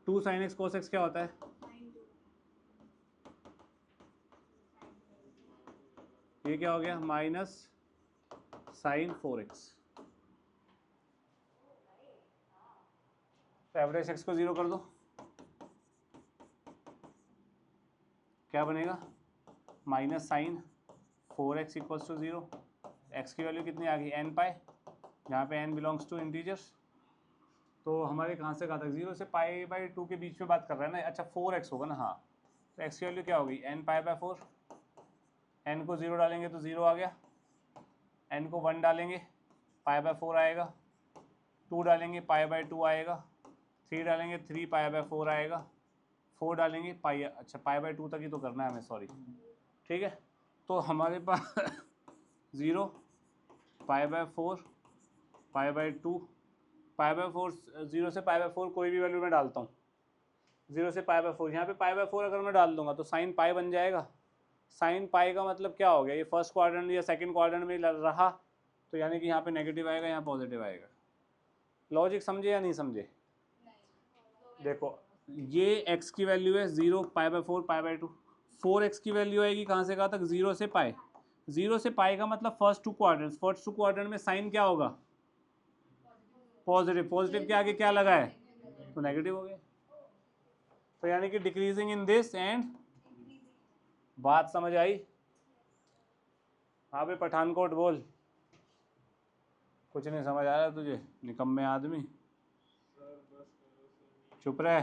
S1: Two sine X cos X क्या होता है? ये क्या हो गया माइनस साइन 4x। तो एवरेज एक्स को 0 कर दो, क्या बनेगा minus sine 4x equals to 0। X की वैल्यू कितनी आ गई n पाई, यहाँ पे n बिलोंग्स टू इंटीजर्स। तो हमारे कहाँ से कहाँ तक 0 से पाई बाई 2 के बीच में बात कर रहे हैं ना। अच्छा 4x होगा ना, हाँ। तो x की वैल्यू क्या होगी n पाई बाई 4। n को 0 डालेंगे तो 0 आ गया, n को 1 डालेंगे पाई बाई 4 आएगा, 2 डालेंगे पाई बाई 2 आएगा, 3 डालेंगे 3 पाई बाई 4 आएगा, 4 डालेंगे पाई, अच्छा पाई बाई 2 तक ही तो करना है हमें, सॉरी। ठीक है, तो हमारे पास 0 pi by 4 pi by 2 pi by 4, 0 से पाई बाई 4 कोई भी वैल्यू मैं डालता हूँ, 0 से पाई बाई 4, यहाँ पे पाई बाई 4 अगर मैं डाल दूंगा तो साइन पाई बन जाएगा। साइन पाई का मतलब क्या हो गया, ये फर्स्ट क्वाड्रेंट या सेकंड क्वाड्रेंट में रहा, तो यानी कि यहाँ पे नेगेटिव आएगा, यहाँ पॉजिटिव आएगा। लॉजिक समझे या नहीं समझे? देखो ये x की वैल्यू है 0 pi by 4 pi by 2, 4x की वैल्यू आएगी कहाँ से कहाँ तक 0 से पाई। 0 से पाई का मतलब फर्स्ट टू क्वाड्रेंट में साइन क्या होगा पॉजिटिव, पॉजिटिव के आगे क्या लगा है तो नेगेटिव हो गया। तो यानी कि डिक्रीजिंग इन दिस एंड, बात समझ आई? हाँ भाई पठानकोट बोल, कुछ नहीं समझ आ रहा तुझे निकम्मे आदमी, चुप रहे।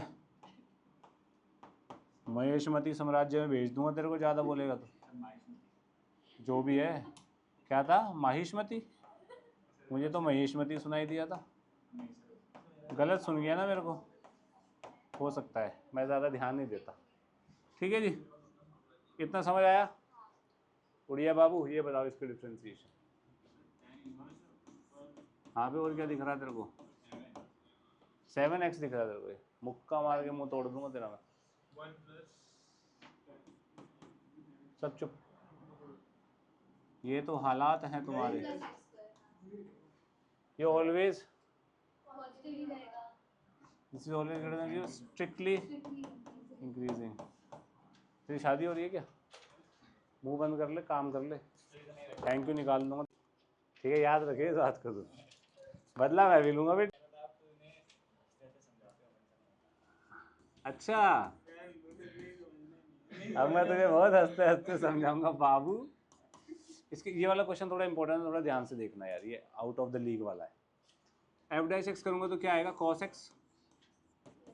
S1: महेशमती साम्राज्य में भेज दूंगा तेरे को, ज़्यादा बोलेगा तो। जो भी है, क्या था माहिष्मती, मुझे तो महेशमती सुनाई दिया था, गलत सुन गया ना मेरे को, हो सकता है, मैं ज़्यादा ध्यान नहीं देता। ठीक है जी, इतना समझ आया? उड़िया बाबू ये बताओ इसकी डिफ्रेंसिएशन। हाँ पे और क्या दिख रहा है तेरे को? 7x दिख रहा है तेरे को? मुक्का मार के मुंह तोड़ दूंगा तेरा मैं। सब चुप, ये तो हालात हैं तुम्हारे। ये always this is always greater than 0, strictly increasing. तेरी शादी हो रही है क्या? मुंह बंद कर ले, काम कर ले, थैंक यू निकाल दूंगा। ठीक है, याद रखिए इस बात को, तो बदला मैं भी लूंगा बेटा। अच्छा अब मैं तुझे बहुत हंसते हंसते समझाऊंगा बाबू। इसके ये वाला क्वेश्चन थोड़ा इंपॉर्टेंट है, थोड़ा ध्यान से देखना यार, ये आउट ऑफ द लीग वाला है। एफ डैश एक्स करूंगा तो क्या आएगा cos x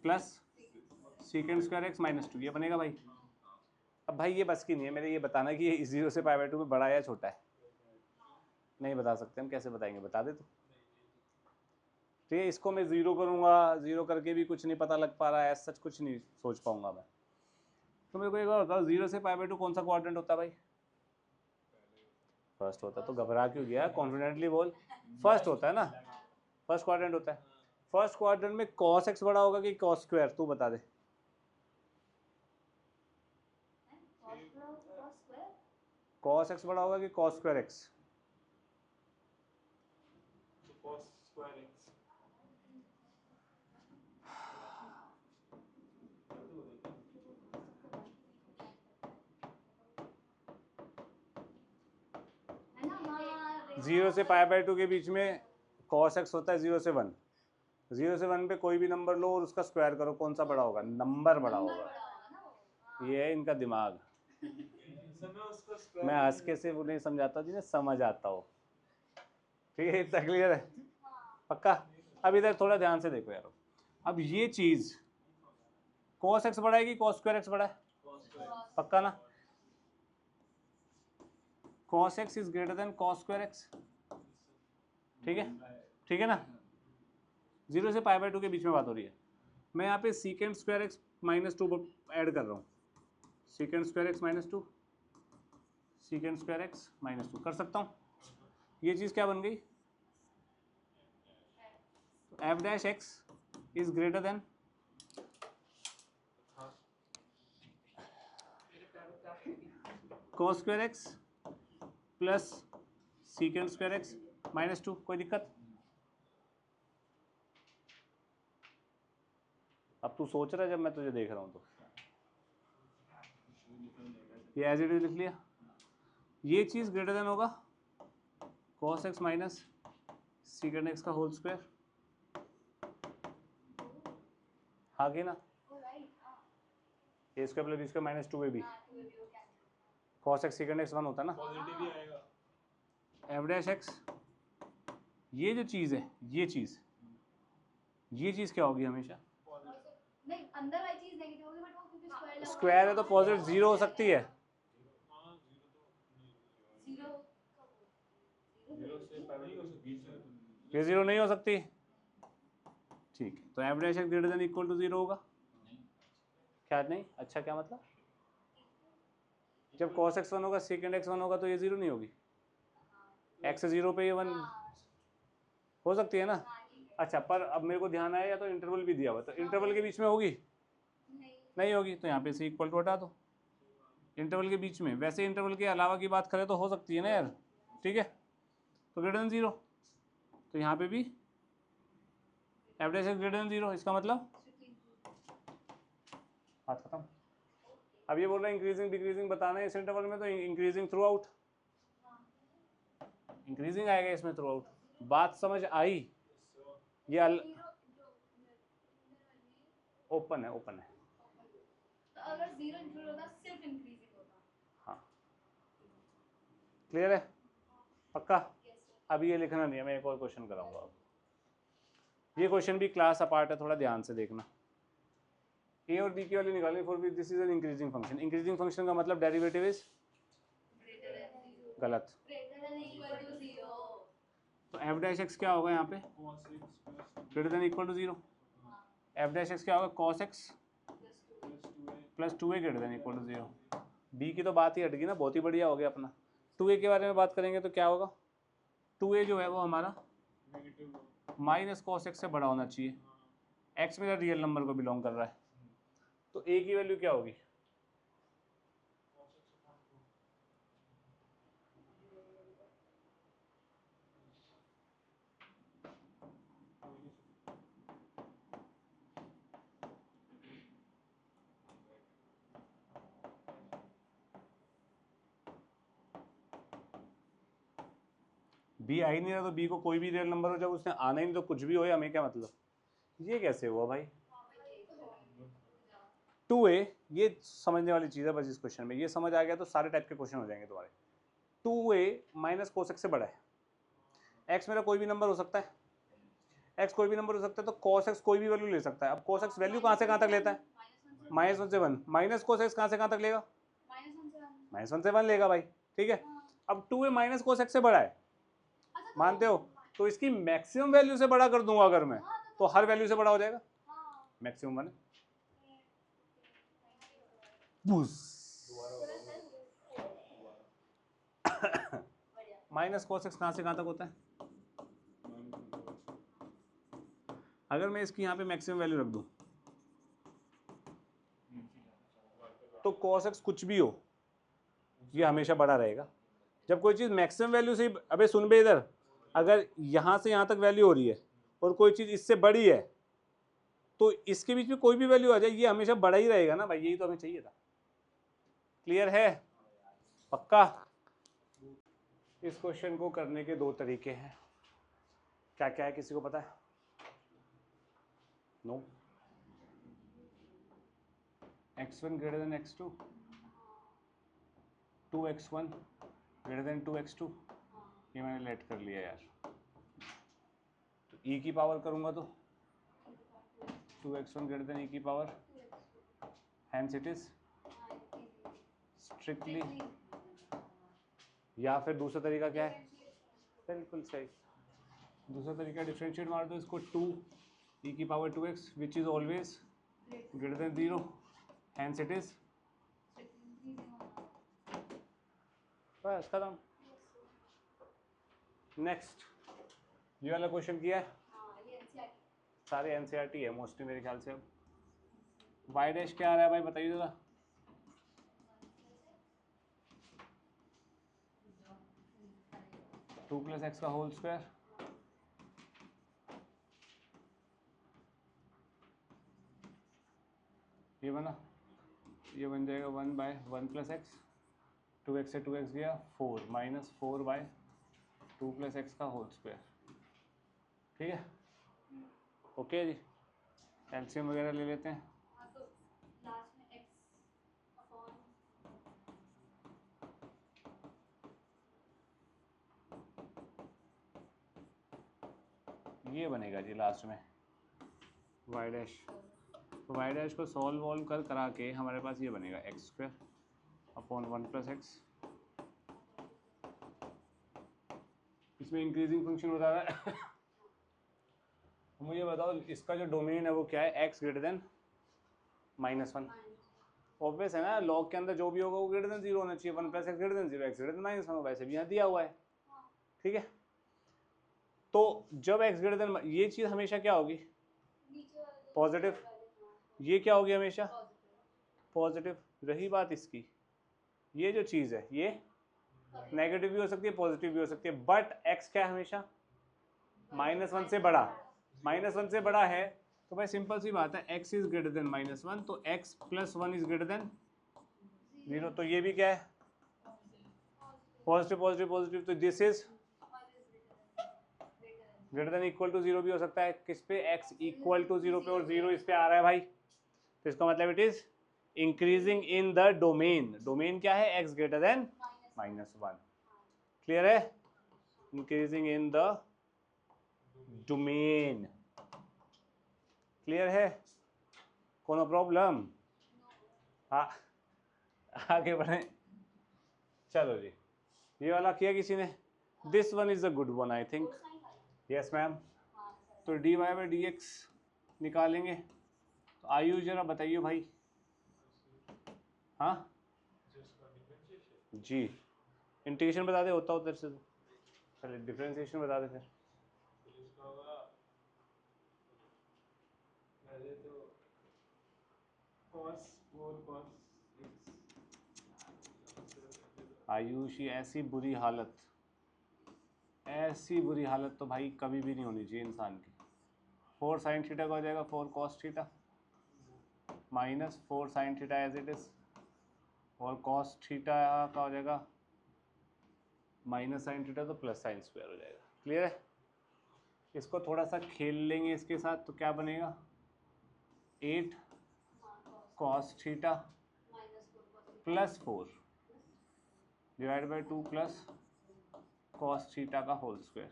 S1: plus secant square X minus 2, ये बनेगा भाई। अब भाई ये बस की नहीं है मेरे ये बताना कि ये 0 से पाई बाई 2 में बड़ा है या छोटा है, नहीं बता सकते हम, कैसे बताएंगे, बता दे तो। ठीक है, इसको मैं 0 करूंगा, 0 करके भी कुछ नहीं पता लग पा रहा है, सच कुछ नहीं सोच पाऊंगा मैं। तो मेरे को एक बार बताओ 0 से पाई बाई 2 कौन सा क्वाड्रेंट होता है भाई? फर्स्ट होता है। तो घबरा क्यों गया, कॉन्फिडेंटली बोल, फर्स्ट होता है ना, फर्स्ट क्वाड्रेंट होता है। फर्स्ट क्वाड्रेंट में कॉस एक्स बड़ा होगा कि कॉस स्क्वायर, तू बता दे। कॉस एक्स बड़ा होगा कि कॉस स्क्वायर एक्स? जीरो से पाई बाई 2 के बीच में कॉस एक्स होता है 0 से 1। 0 से 1 पे कोई भी नंबर लो और उसका स्क्वायर करो, कौन सा बड़ा होगा? नंबर बड़ा होगा। ये है इनका दिमाग। मैं हंस के सिर्फ उन्हें समझाता हूँ जिन्हें समझ आता हो। ठीक है, इतना क्लियर है? पक्का? अब इधर थोड़ा ध्यान से देखो यार, अब ये चीज cos x बड़ा है कि cos स्क्वायर x बड़ा है? पक्का ना? cos x is greater then cos square x। ठीक है, ठीक है ना? 0 से पाई बाई 2 के बीच में बात हो रही है। मैं यहाँ पे secant square X minus 2 add कर रहा हूँ, secant square X minus 2, secant square X minus 2 कर सकता हूँ। ये चीज़ क्या बन गई? F dash x is greater then cos square x plus secant square X minus 2। कोई दिक्कत? अब तू सोच रहा है जब मैं तुझे देख रहा हूं तो। ये एज इट इज लिख लिया। ये चीज़ ग्रेटर देन होगा cos x minus secant x का होल स्क्वायर, हाँ कि ना, A square plus B square minus 2ab cos x secant x 1 होता है ना,
S2: पॉजिटिव ही आएगा।
S1: एफ डैश एक्स, ये जो चीज़ है ये चीज़ क्या होगी हमेशा,
S3: नहीं अंदर वाली चीज नेगेटिव होगी बट वो क्योंकि
S1: स्क्वायर है तो पॉजिटिव जीरो हो सकती है,
S3: जीरो
S2: से पहले ही हो सकती है।
S1: ये जीरो नहीं हो सकती, ठीक है, तो F dash X greater than equal to zero होगा, क्या नहीं, अच्छा क्या मतलब, जब cos x 1 होगा secant x 1 होगा तो ये जीरो नहीं होगी, x जीरो पे ये 1 हो सकती है ना, अच्छा पर अब मेरे को ध्यान आया या तो इंटरवल भी दिया हुआ, तो इंटरवल के बीच में होगी, नहीं होगी, तो यहाँ पे से इक्वल टू हटा दो, इंटरवल के बीच में, वैसे इंटरवल के अलावा की बात करें तो हो सकती है ना यार, ठीक है, तो ग्रेटर देन जीरो, तो यहाँ पे भी F dash X greater than zero, इसका मतलब बात खत्म। अब ये बोल रहे हैं इंक्रीजिंग डिक्रीजिंग बताना है इस इंटरवल में, तो इंक्रीजिंग थ्रू आउट, इंक्रीजिंग आएगा इसमें थ्रू आउट, बात समझ आई, ये ओपन है, ओपन है,
S3: तो अगर जीरो इंक्लूड होता सिर्फ इंक्रीजिंग होता,
S1: हाँ क्लियर है, पक्का, अभी ये लिखना नहीं है, मैं एक और क्वेश्चन कराऊंगा अब, ये क्वेश्चन भी क्लास अपार्ट है, थोड़ा ध्यान से देखना, ए और बी की वैल्यू निकालनी for B, this is an increasing function, increasing function का मतलब डेरिवेटिव इज गलत, तो एफ डैश एक्स क्या होगा यहाँ पे greater than equal to zero, F dash X क्या होगा cos x plus 2a greater than equal to zero, B की तो बात ही हट गई ना, बहुत ही बढ़िया हो गया अपना, 2a के बारे में बात करेंगे तो क्या होगा, 2a जो है वो हमारा माइनस cos x से बड़ा होना चाहिए, x मेरा रियल नंबर को बिलोंग कर रहा है, तो a की वैल्यू क्या होगी, बी आ ही नहीं रहा, तो बी को कोई भी रियल नंबर हो, जब उसने आना ही नहीं तो कुछ भी हो, हमें क्या मतलब, ये कैसे हुआ भाई, 2a, ये समझने वाली चीज़ है बस इस क्वेश्चन में, ये समझ आ गया तो सारे टाइप के क्वेश्चन हो जाएंगे तुम्हारे, 2a माइनस cos x से बड़ा है, x मेरा कोई भी नंबर हो सकता है, x कोई भी नंबर हो सकता है, तो cos x कोई भी वैल्यू ले सकता है, अब cos x वैल्यू कहाँ से कहाँ तक लेता है, माइनस 1 से 1, माइनस cos x कहाँ से कहाँ तक लेगा, माइनस 1 से 1 लेगा भाई, ठीक है, अब 2a माइनस cos x से बड़ा है, मानते हो, तो इसकी मैक्सिमम वैल्यू से बड़ा कर दूंगा अगर मैं, तो हर वैल्यू से बड़ा हो जाएगा, मैक्सिमम 1 माइनस cos x कहाँ से कहाँ तक होता है, अगर मैं इसकी यहाँ पे मैक्सिमम वैल्यू रख दूं तो cos x कुछ भी हो ये हमेशा बड़ा रहेगा, जब कोई चीज़ मैक्सिमम वैल्यू से, अबे सुन बे इधर, अगर यहाँ से यहाँ तक वैल्यू हो रही है और कोई चीज़ इससे बड़ी है तो इसके बीच में कोई भी वैल्यू आ जाए ये हमेशा बड़ा ही रहेगा ना भाई, यही तो हमें चाहिए था, क्लियर है, पक्का। इस क्वेश्चन को करने के दो तरीके हैं, क्या क्या है किसी को पता है, no, x1 greater than x2, 2x1 greater than 2x2, ये मैंने लेट कर लिया यार, तो e की पावर करूंगा तो 2x1 ग्रेटर देन e की power, hence it is strictly, या फिर दूसरा तरीका क्या है, बिल्कुल सही, दूसरा तरीका डिफरेंशिएट मार दो इसको, 2 e की power 2x which is always greater than 0, hence it is, बस खत्म। नेक्स्ट, ये वाला क्वेश्चन किया है, सारे एनसीईआरटी है मोस्टली मेरे ख्याल से। अब वाई डैश क्या आ रहा है भाई बताइए जरा, टू प्लस एक्स का होल स्क्वायर, ये बना, ये बन जाएगा 1/1 प्लस एक्स, 2x से 2x गया 4 माइनस 4/2 प्लस एक्स का होल स्क्वायर। ठीक है, ओके जी। एलसीएम वगैरह ले लेते हैं।
S3: हाँ तो लास्ट में x अपॉन
S1: ये बनेगा जी लास्ट में y डैश। तो y डैश को सॉल्व वॉल्व करा के हमारे पास ये बनेगा x² अपॉन 1 प्लस एक्स। इसमें इंक्रीजिंग फंक्शन बता रहा है। मुझे बताओ इसका जो डोमेन है वो क्या है, x ग्रेटर देन -1। ऑब्वियस है ना, लॉग के अंदर जो भी होगा वो ग्रेटर देन 0 होना चाहिए। 1 plus x greater than 0, x greater then -1, वैसे भी यहाँ दिया हुआ है। ठीक है, तो जब x ग्रेटर देन, ये चीज़ हमेशा क्या होगी, पॉजिटिव। ये क्या होगी हमेशा पॉजिटिव। रही बात इसकी, ये जो चीज़ है ये नेगेटिव भी हो सकती है प्रोजेक्टिव भी हो सकती है, बट x क्या है हमेशा -1 से बड़ा। -1 से बड़ा है तो भाई सिंपल सी बात है, x इज ग्रेटर देन -1, तो x plus 1 is greater than 0। तो ये भी क्या है पॉजिटिव पॉजिटिव पॉजिटिव। तो this is greater than equal to 0 भी हो सकता है। किस पे, x इक्वल टू 0 पे, और 0 इस पे आ रहा है भाई, तो इसका मतलब it is increasing in the domain. Domain क्या है, x ग्रेटर देन -1। क्लियर है, increasing in the domain. Clear है, कोनो प्रॉब्लम? हाँ, आगे बढ़े। चलो जी, ये वाला किया किसी ने? This one is a good one I think. Yes ma'am. तो dy/dx निकालेंगे, तो आयु जरा बताइए भाई। हाँ जी, इंटीग्रेशन बता दे, होता हो तेरे से तो। चलिए डिफरेंशिएशन बता दे फिर। आयुषी, ऐसी बुरी हालत, ऐसी बुरी हालत तो भाई कभी भी नहीं होनी चाहिए इंसान की। 4 sin थीटा का हो जाएगा 4 cos theta minus 4 sin theta as it is, और cos थीटा का हो जाएगा माइनस sin थीटा, तो प्लस sin स्क्वायर हो जाएगा। क्लियर है, इसको थोड़ा सा खेल लेंगे इसके साथ, तो क्या बनेगा 8 cos theta plus 4 divide by 2 plus cos theta का होल स्क्वायर।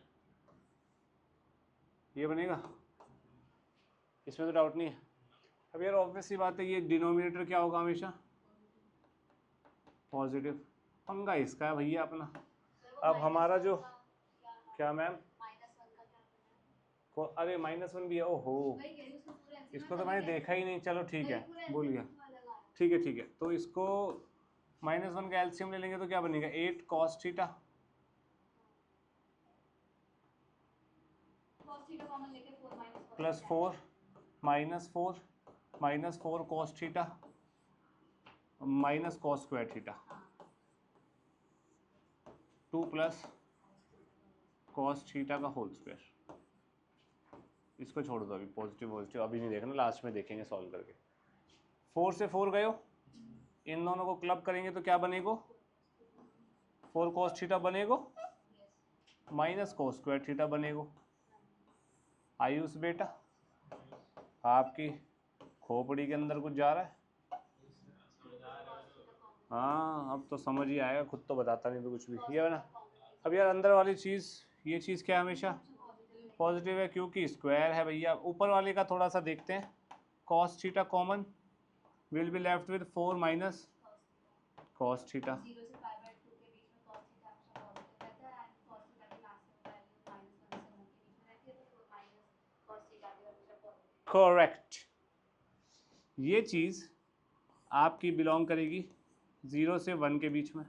S1: ये बनेगा, इसमें तो डाउट नहीं है। अब यार ऑब्वियस सी बात है, ये डिनोमिनेटर क्या होगा हमेशा पॉजिटिव। पंगा इसका है भैया अपना। अब हमारा जो, क्या मैम? अरे -1 भी है, ओहो इसको तो मैंने देखा ही नहीं। चलो ठीक है, भूल गया। ठीक है ठीक है, तो इसको -1 का एलसीएम ले लेंगे तो क्या बनेगा 8 cos theta plus 4 minus 4 cos theta minus cos square theta 2 plus cos theta का होल स्क्वायर। इसको छोड़ दो अभी, पॉजिटिव पॉजिटिव अभी नहीं देखना, लास्ट में देखेंगे सॉल्व करके। 4 से 4 गए हो, इन दोनों को क्लब करेंगे तो क्या बनेगा 4 cos थीटा बनेगा माइनस cos स्क्वायर थीटा बनेगा। आयुष बेटा, आपकी खोपड़ी के अंदर कुछ जा रहा है? हाँ, अब तो समझ ही आएगा, खुद तो बताता नहीं तो कुछ भी। ये है ना, अब यार अंदर वाली चीज़, ये चीज़ क्या हमेशा पॉजिटिव है क्योंकि स्क्वायर है भैया। ऊपर वाले का थोड़ा सा देखते हैं, cos theta common, will be left with 4 minus cos theta. Correct, ये चीज़ आपकी बिलोंग करेगी 0 से 1 के बीच में,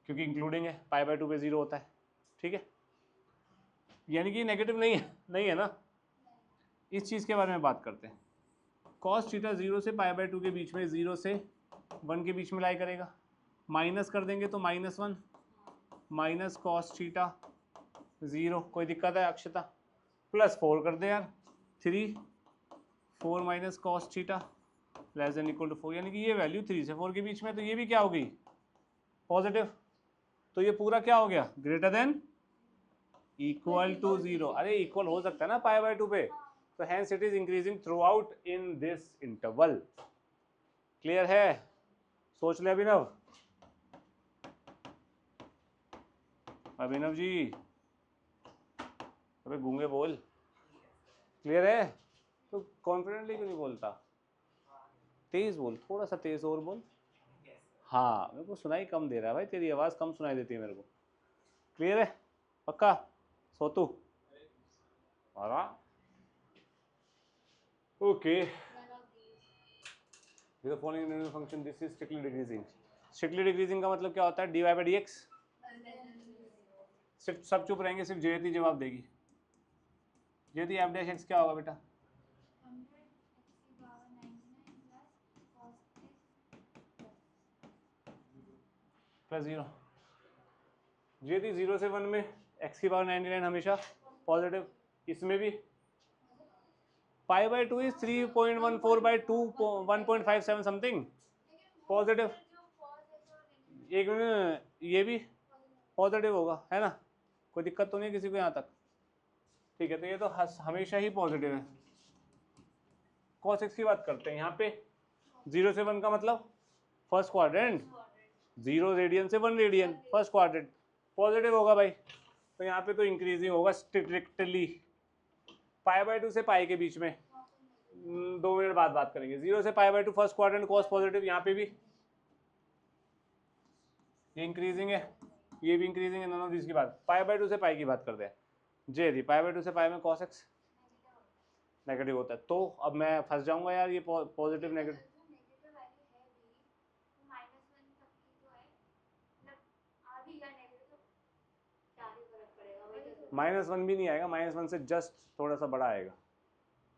S1: क्योंकि इंक्लूडिंग है, π/2 पे 0 होता है। ठीक है, यानी कि नेगेटिव नहीं है, नहीं है ना। इस चीज़ के बारे में बात करते हैं। cos थीटा 0 से π/2 के बीच में, 0 से 1 के बीच में लाई करेगा। माइनस कर देंगे तो -1 माइनस cos थीटा 0, कोई दिक्कत है अक्षता? प्लस 4 कर दे यार, 3 4 minus cos theta less than equal to 4, यानी कि ये वैल्यू 3 से 4 के बीच में, तो ये भी क्या हो गई पॉजिटिव, तो ये पूरा क्या हो गया, ग्रेटर देन इक्वल टू 0। अरे इक्वल हो सकता है ना पाई बाय 2 पे, तो hence it is increasing throughout in this interval. Clear है? सोच ले अभिनव, अभिनव जी, अबे गूंगे बोल। क्लियर है? तो कॉन्फिडेंटली क्यों नहीं बोलता? तेज बोल, थोड़ा सा तेज और बोल। हाँ मेरे को सुनाई कम दे रहा है भाई, तेरी आवाज़ कम सुनाई देती है मेरे को। क्लियर है? पक्का? सोतू okay. the following integral function this is strictly decreasing। strictly decreasing का मतलब क्या होता है? dy by dx। सिर्फ सब चुप रहेंगे, सिर्फ जयती जवाब देगी। जयती f डैश x क्या होगा बेटा? प्लस 0। जयती 0 से 1 में x की पावर 99 हमेशा पॉजिटिव। इसमें भी pi by 2 is 3.14 by 2 1.57 something positive. एक मिनट, ये भी पॉजिटिव होगा है ना, कोई दिक्कत तो नहीं है किसी को यहाँ तक? ठीक है, तो ये तो हमेशा ही पॉजिटिव है। cos x की बात करते हैं यहाँ पे, 0 से 1 का मतलब फर्स्ट क्वाड्रेंट, 0 रेडियन से 1 रेडियन फर्स्ट क्वाड्रेंट पॉजिटिव होगा भाई। तो यहाँ पे तो इंक्रीजिंग होगा स्ट्रिक्टली। पाई बाय 2 से पाई के बीच में 2 मिनट बाद बात करेंगे। 0 से पाई by 2 first quadrant cos positive, यहाँ पे भी ये इंक्रीजिंग है, ये भी इंक्रीजिंग है, दोनों इसकी बात। पाई बाय 2 से पाई की बात करते हैं। जे दी पाई बाय 2 से पाई में cos x नेगेटिव होता है, तो अब मैं फंस जाऊंगा यार, ये पॉजिटिव नेगेटिव। -1 भी नहीं आएगा, -1 से जस्ट थोड़ा सा बड़ा आएगा,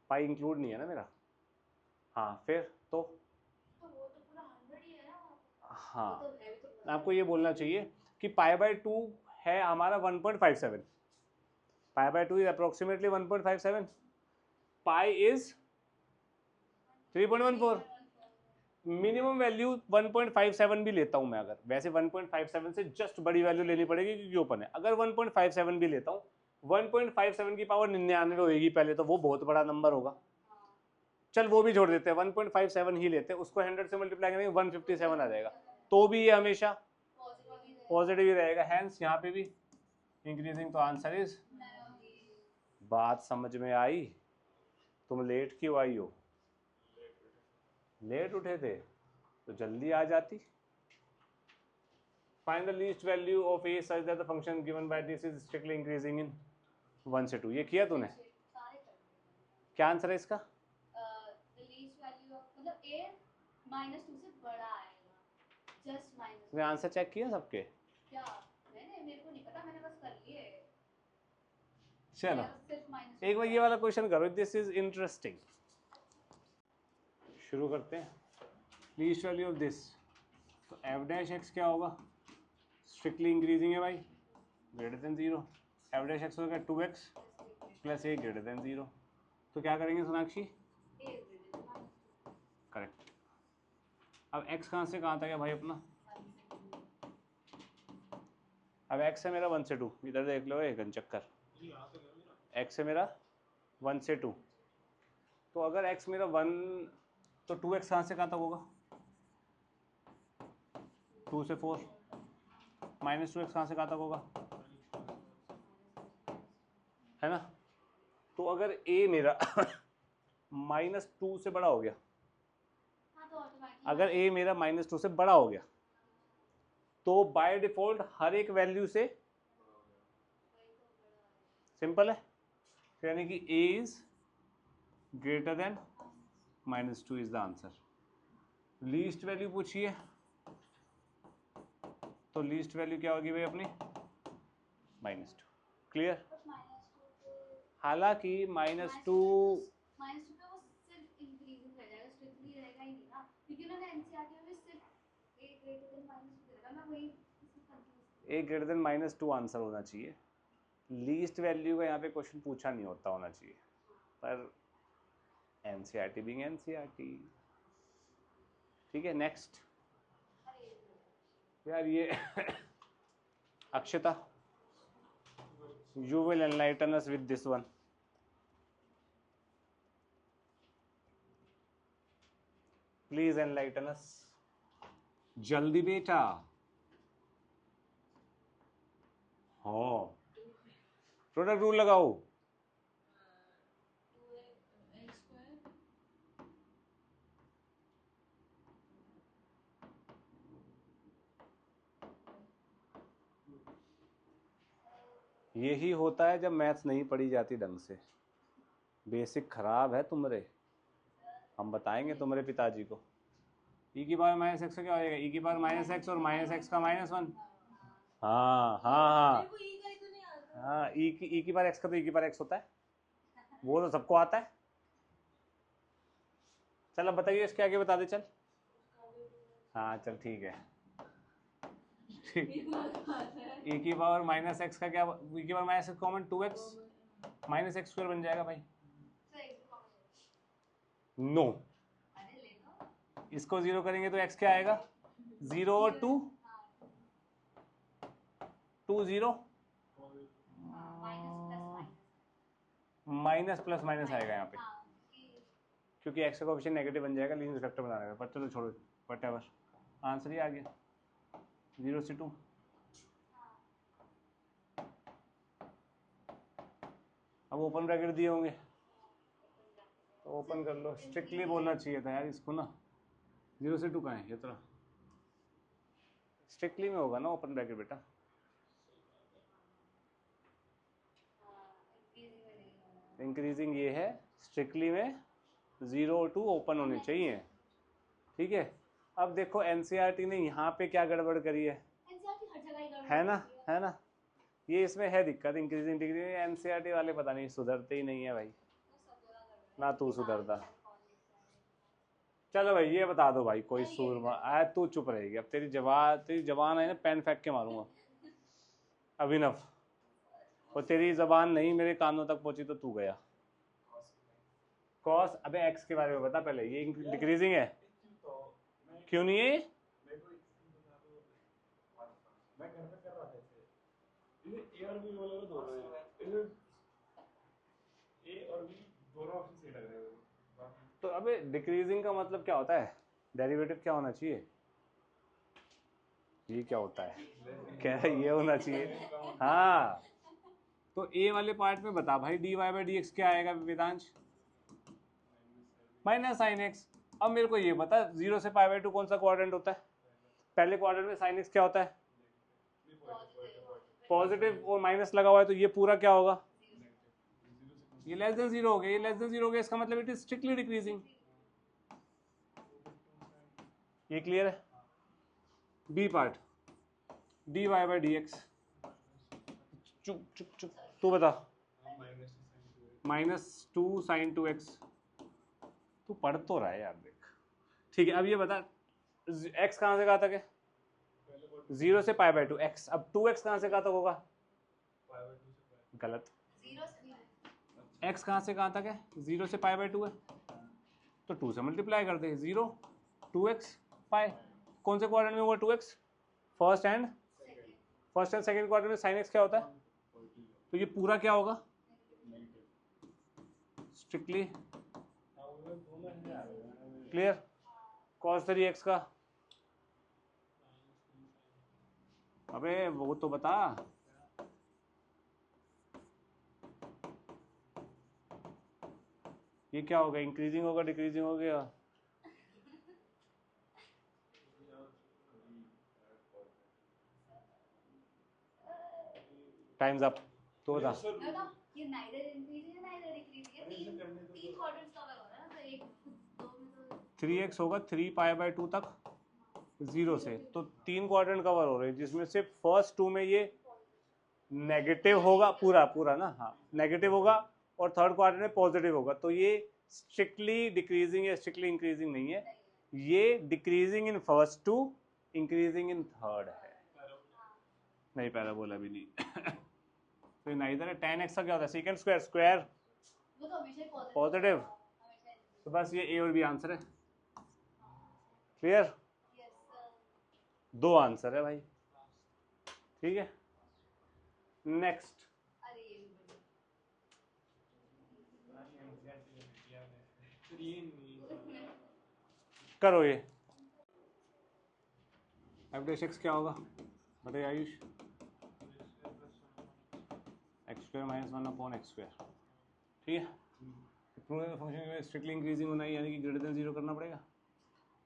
S1: पाई इंक्लूड नहीं है ना मेरा। हाँ फिर तो वो तो पूरा 100 ही है ना। हाँ आपको ये बोलना चाहिए कि पाई बाय 2 है हमारा 1.57, पाई by 2 is approximately 1.57, pi is 3.14, minimum value 1.57 भी लेता हूं मैं अगर, वैसे 1.57 से जस्ट बड़ी वैल्यू लेनी पड़ेगी क्योंकि ओपन है। अगर 1.57 भी लेता हूँ, 1.57 की पावर 99 होगी पहले, तो वो बहुत बड़ा नंबर होगा। चल वो भी जोड़ देते हैं, 1.57 ही लेते हैं, उसको 100 से मल्टीप्लाई करेंगे 157 आ जाएगा, तो भी ये हमेशा पॉजिटिव ही रहेगा। हैंस यहाँ पे भी इंक्रीजिंग, तो आंसर इज। बात समझ में आई? तुम लेट क्यों आई हो? लेट उठे थे तो जल्दी आ जाती। Find the least value of A such that the function given by this is strictly increasing इन 1 से 2। ये किया तूने? क्या आंसर है इसका? मतलब a -2 से बड़ा आएगा, जस्ट माइनस। तूने आंसर चेक किया सबके? क्या मैंने, मेरे को नहीं पता, मैंने बस कर लिए। चलो एक बार ये वाला क्वेश्चन करो, दिस इज इंटरेस्टिंग। शुरू करते हैं। लीस्ट वैल्यू ऑफ दिस, तो f डैश x क्या होगा? स्ट्रिक्टली इंक्रीजिंग है भाई, greater than 0। f dash x होगा 2x plus a greater than 0। तो क्या करेंगे सोनाक्षी? करेक्ट। अब x कहाँ से कहाँ तक है भाई अपना? अब x है मेरा 1 से 2, इधर देख लो, एक चक्कर। x है मेरा 1 से 2, तो अगर x मेरा 1, तो 2x कहाँ से कहाँ तक होगा? 2 से 4, -2x कहाँ से कहाँ तक होगा? है ना? तो अगर a मेरा -2 से बड़ा हो गया, अगर a मेरा -2 से बड़ा हो गया, तो बाय डिफॉल्ट हर एक वैल्यू से सिंपल है, यानी कि a is greater then -2 is the answer. Least value पूछिए, तो लीस्ट वैल्यू क्या होगी भाई अपनी? -2। क्लियर? हालांकि -2
S3: पे वो सिर्फ इंक्रीजिंग रह जाएगा, स्ट्रिक्टली रहेगा ही नहीं ना, क्योंकि उन्होंने एनसीईआरटी में भी सिर्फ a ग्रेटर देन -2 दे रखा है। मैं वही
S1: a ग्रेटर देन -2 आंसर होना चाहिए। लीस्ट वैल्यू का यहाँ पे क्वेश्चन पूछा नहीं होना चाहिए, पर एनसीईआरटी बीइंग एनसीईआरटी। ठीक है, नेक्स्ट। यार ये अक्षता, you will enlighten us with this one. Please enlighten us. जल्दी बेटा. हाँ, प्रोडक्ट रूल लगाओ. यही होता है जब मैथ्स नहीं पढ़ी जाती ढंग से. बेसिक खराब है तुम्हारे. हम बताएंगे तुम्हारे पिताजी को. e की पावर माइनस एक्स का क्या हो जाएगा? e की पावर माइनस एक्स और माइनस एक्स का -1. हाँ हाँ हाँ हाँ, e की पावर एक्स का तो e की पावर एक्स होता है, वो तो सबको आता है. चल अब बताइए इसके आगे बता दे. चल हाँ चल ठीक है. e की पावर माइनस एक्स का क्या? e की power minus x common 2x minus x square बन जाएगा भाई. नो, इसको 0 करेंगे तो x क्या आएगा? 0 और 2 2 0 माइनस प्लस माइनस आएगा यहाँ पे, क्योंकि x का कोएफिशिएंट नेगेटिव बन जाएगा लीनियर फैक्टर बनाने का. पर चलो छोड़ो, व्हाटएवर, आंसर ही आ गया 0 से 2. अब ओपन ब्रैकेट दिए होंगे तो ओपन कर लो. स्ट्रिक्टली बोलना चाहिए था यार इसको ना. 0 से 2 कहाँ है? ये तरह स्ट्रिक्टली में होगा ना ओपन ब्रैकेट बेटा. इंक्रीजिंग ये है, स्ट्रिक्टली में 0 और 2 ओपन होने चाहिए. ठीक है. अब देखो एनसीईआरटी ने यहाँ पे क्या गड़बड़ करी है ना? है ना? ये इसमें है दिक्कत. इंक्रीजिंग डिग्री में एनसीईआरटी वाले पता नहीं सुधरते ही नहीं है भाई. ना तू सुधरता. चलो भाई ये बता दो भाई, कोई सूरमा आया तू चुप रहेगी. अब तेरी जबान है ना, पेन फेंक के मारूंगा. अभिनव, और तेरी जबान नहीं मेरे कानों तक पहुंची तो तू गया. कॉस, अबे एक्स के बारे में बता पहले. ये डिक्रीजिंग है क्यों नहीं है? तो अबे डिक्रीजिंग का मतलब क्या होता है? डेरिवेटिव क्या होना चाहिए? ये क्या होता है? क्या ये होना चाहिए? हाँ, तो ए वाले पार्ट में बता भाई dy/dx क्या आएगा वेदांश? Minus sine x. अब मेरे को ये बता 0 से π/2 कौन सा क्वाड्रेंट होता है? पहले क्वाड्रेंट में साइन एक्स क्या होता है? पॉजिटिव, और माइनस लगा हुआ है तो ये पूरा क्या होगा? ये लेस देन 0 हो गया. ये लेस देन 0 हो गया, इसका मतलब इट इज स्ट्रिक्टली डिक्रीजिंग. ये क्लियर है? B part dy/dx. चुप चुप चुप, तू बता. -2 sin 2x. तू पढ़ तो रहा है यार, देख. ठीक है, अब ये बता x कहाँ से कहाँ तक है? 0 से π/2 x. अब 2x कहाँ से कहाँ तक होगा? गलत. x कहाँ से कहाँ तक है? 0 से π/2 है तो 2 से मल्टीप्लाई कर दे. 0 2x पाई. कौन से क्वाड्रेंट में होगा 2x? First and second quadrant में sin x क्या होता है? तो ये पूरा क्या होगा? Strictly clear. cos 3x का, अबे वो तो बता. ये क्या होगा? इंक्रीजिंग होगा डिक्रीजिंग हो गया? Times up. तो बता.
S3: ये neither increasing neither decreasing है. तीन क्वाड्रेंट्स कवर हो रहा है ना, तो एक दो में तो
S1: 3x होगा 3 π/2 तक 0 से. तो 3 क्वाड्रेंट कवर हो रहे हैं जिसमें से फर्स्ट 2 में ये नेगेटिव होगा पूरा ना. हाँ, नेगेटिव होगा. और थर्ड क्वाड्रेंट में पॉजिटिव होगा. तो ये स्ट्रिक्टली डिक्रीजिंग है, स्ट्रिक्टली इंक्रीजिंग नहीं है. ये decreasing in first 2, increasing in third है. नहीं, पैराबोला भी नहीं. तो ये नाइदर है. tan x का क्या होता है? सेकंड स्क्वायर
S3: वो तो हमेशा
S1: पॉजिटिव. तो बस ये ए और बी आंसर है. क्लियर. 2 आंसर है भाई, ठीक है। नेक्स्ट
S3: अरे ये भी बढ़िया।
S1: करो ये। एफ डैश एक्स क्या होगा बताइए Ayush. X square minus 1 upon x square, ठीक है। फंक्शन में स्ट्रिक्टली इंक्रीजिंग होना है, यानी कि ग्रेटर देन 0 करना पड़ेगा।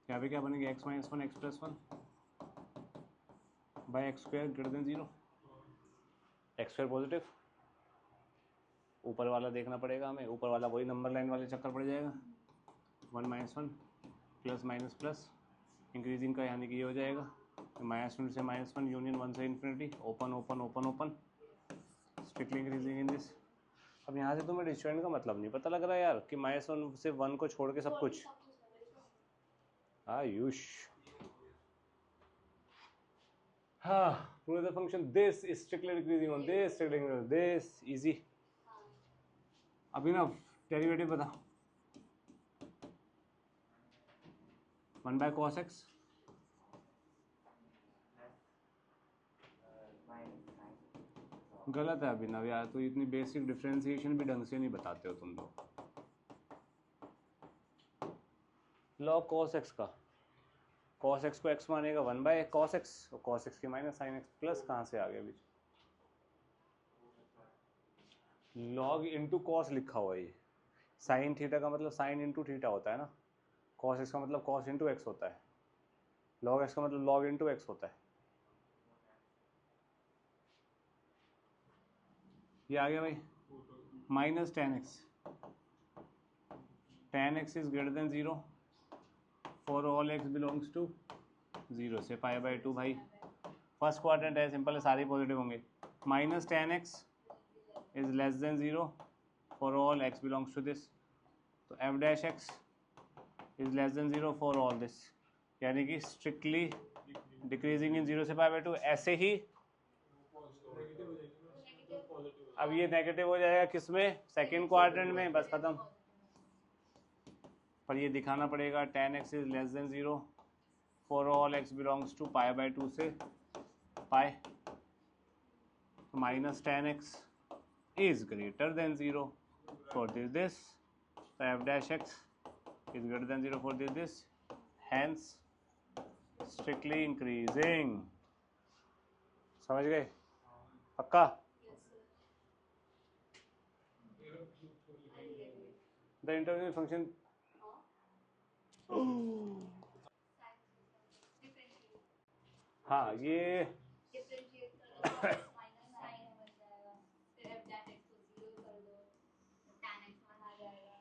S1: यहाँ पे क्या बनेगा, x minus 1 x plus 1 by x square greater than 0। X square positive, ऊपर वाला देखना पड़ेगा हमें, ऊपर वाला वही नंबर लाइन वाले चक्कर पड़ जाएगा। 1 minus 1 plus minus plus increasing का, यानी कि ये हो जाएगा -1 से -1 यूनियन 1 से infinity, open open open open, strictly increasing in this. अब यहाँ से तुम्हें डिस्टेंट का मतलब नहीं पता लग रहा है यार, कि -1 से 1 को छोड़ के सब कुछ। आयुष हाँ, prove the function this is strictly increasing on this, strictly increasing this, easy. Abhinav derivative बता। 1 बाय cos x, गलत है अभिनव यार, तो इतनी बेसिक डिफरेंशिएशन भी ढंग से नहीं बताते हो तुम लोग। लॉग cos x का, cos x को x मानेगा 1 बाय cos x, और cos x के माइनस sin x, प्लस कहाँ से आ गया बीच, लॉग इंटू cos लिखा हुआ है ये। साइन थीटा का मतलब साइन इंटू थीटा होता है ना, cos x का मतलब cos इंटू एक्स होता है, log x का मतलब log इंटू एक्स होता है। ये आ गया भाई, minus tan x is greater than 0 for all x belongs to 0 से π/2 भाई। फर्स्ट क्वाड्रेंट है, सिंपल है, सारे पॉजिटिव होंगे। Minus tan x is less than 0 for all x belongs to this, तो f dash x is less than 0 for all this, यानी कि strictly decreasing in 0 से π/2। ऐसे ही अब ये नेगेटिव हो जाएगा किसमें, सेकेंड क्वाड्रेंट में, बस खत्म। पर ये दिखाना पड़ेगा tan x is less than 0 for all x belongs to π/2 से pi, minus tan x is greater than 0 for this, तो f dash x is greater than 0 for this, hence strictly increasing. समझ गए पक्का। द इंटरवल फंक्शन हाँ ये
S3: differentiate कर दो, minus sign बन जाएगा, फिर f डैश x को 0 कर दो, tan x 1 आ जाएगा,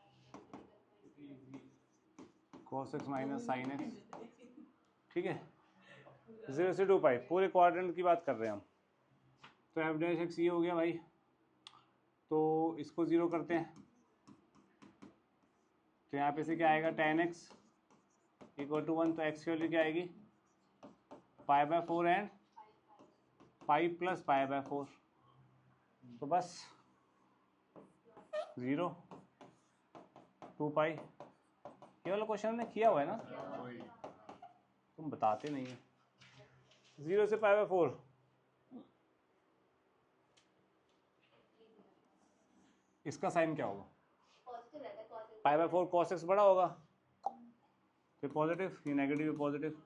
S1: cos x minus sine x, ठीक है। 0 से 2 पाई, पूरे क्वाड्रेंट की बात कर रहे हैं हम। तो f डैश x ये हो गया भाई, तो इसको 0 करते हैं, तो यहाँ पे से क्या आएगा, tan x इक्वल टू 1, तो x की वैल्यू क्या आएगी, π/4 एंड पाई प्लस π/4, तो बस 0 2 पाई। ये वाला क्वेश्चन हमने किया हुआ है ना, तुम बताते नहीं है। 0 से π/4, इसका साइन क्या होगा,
S3: पॉजिटिव रहता है, पॉजिटिव
S1: π/4 cos x बड़ा होगा, फिर पॉजिटिव, ये नेगेटिव पॉजिटिव,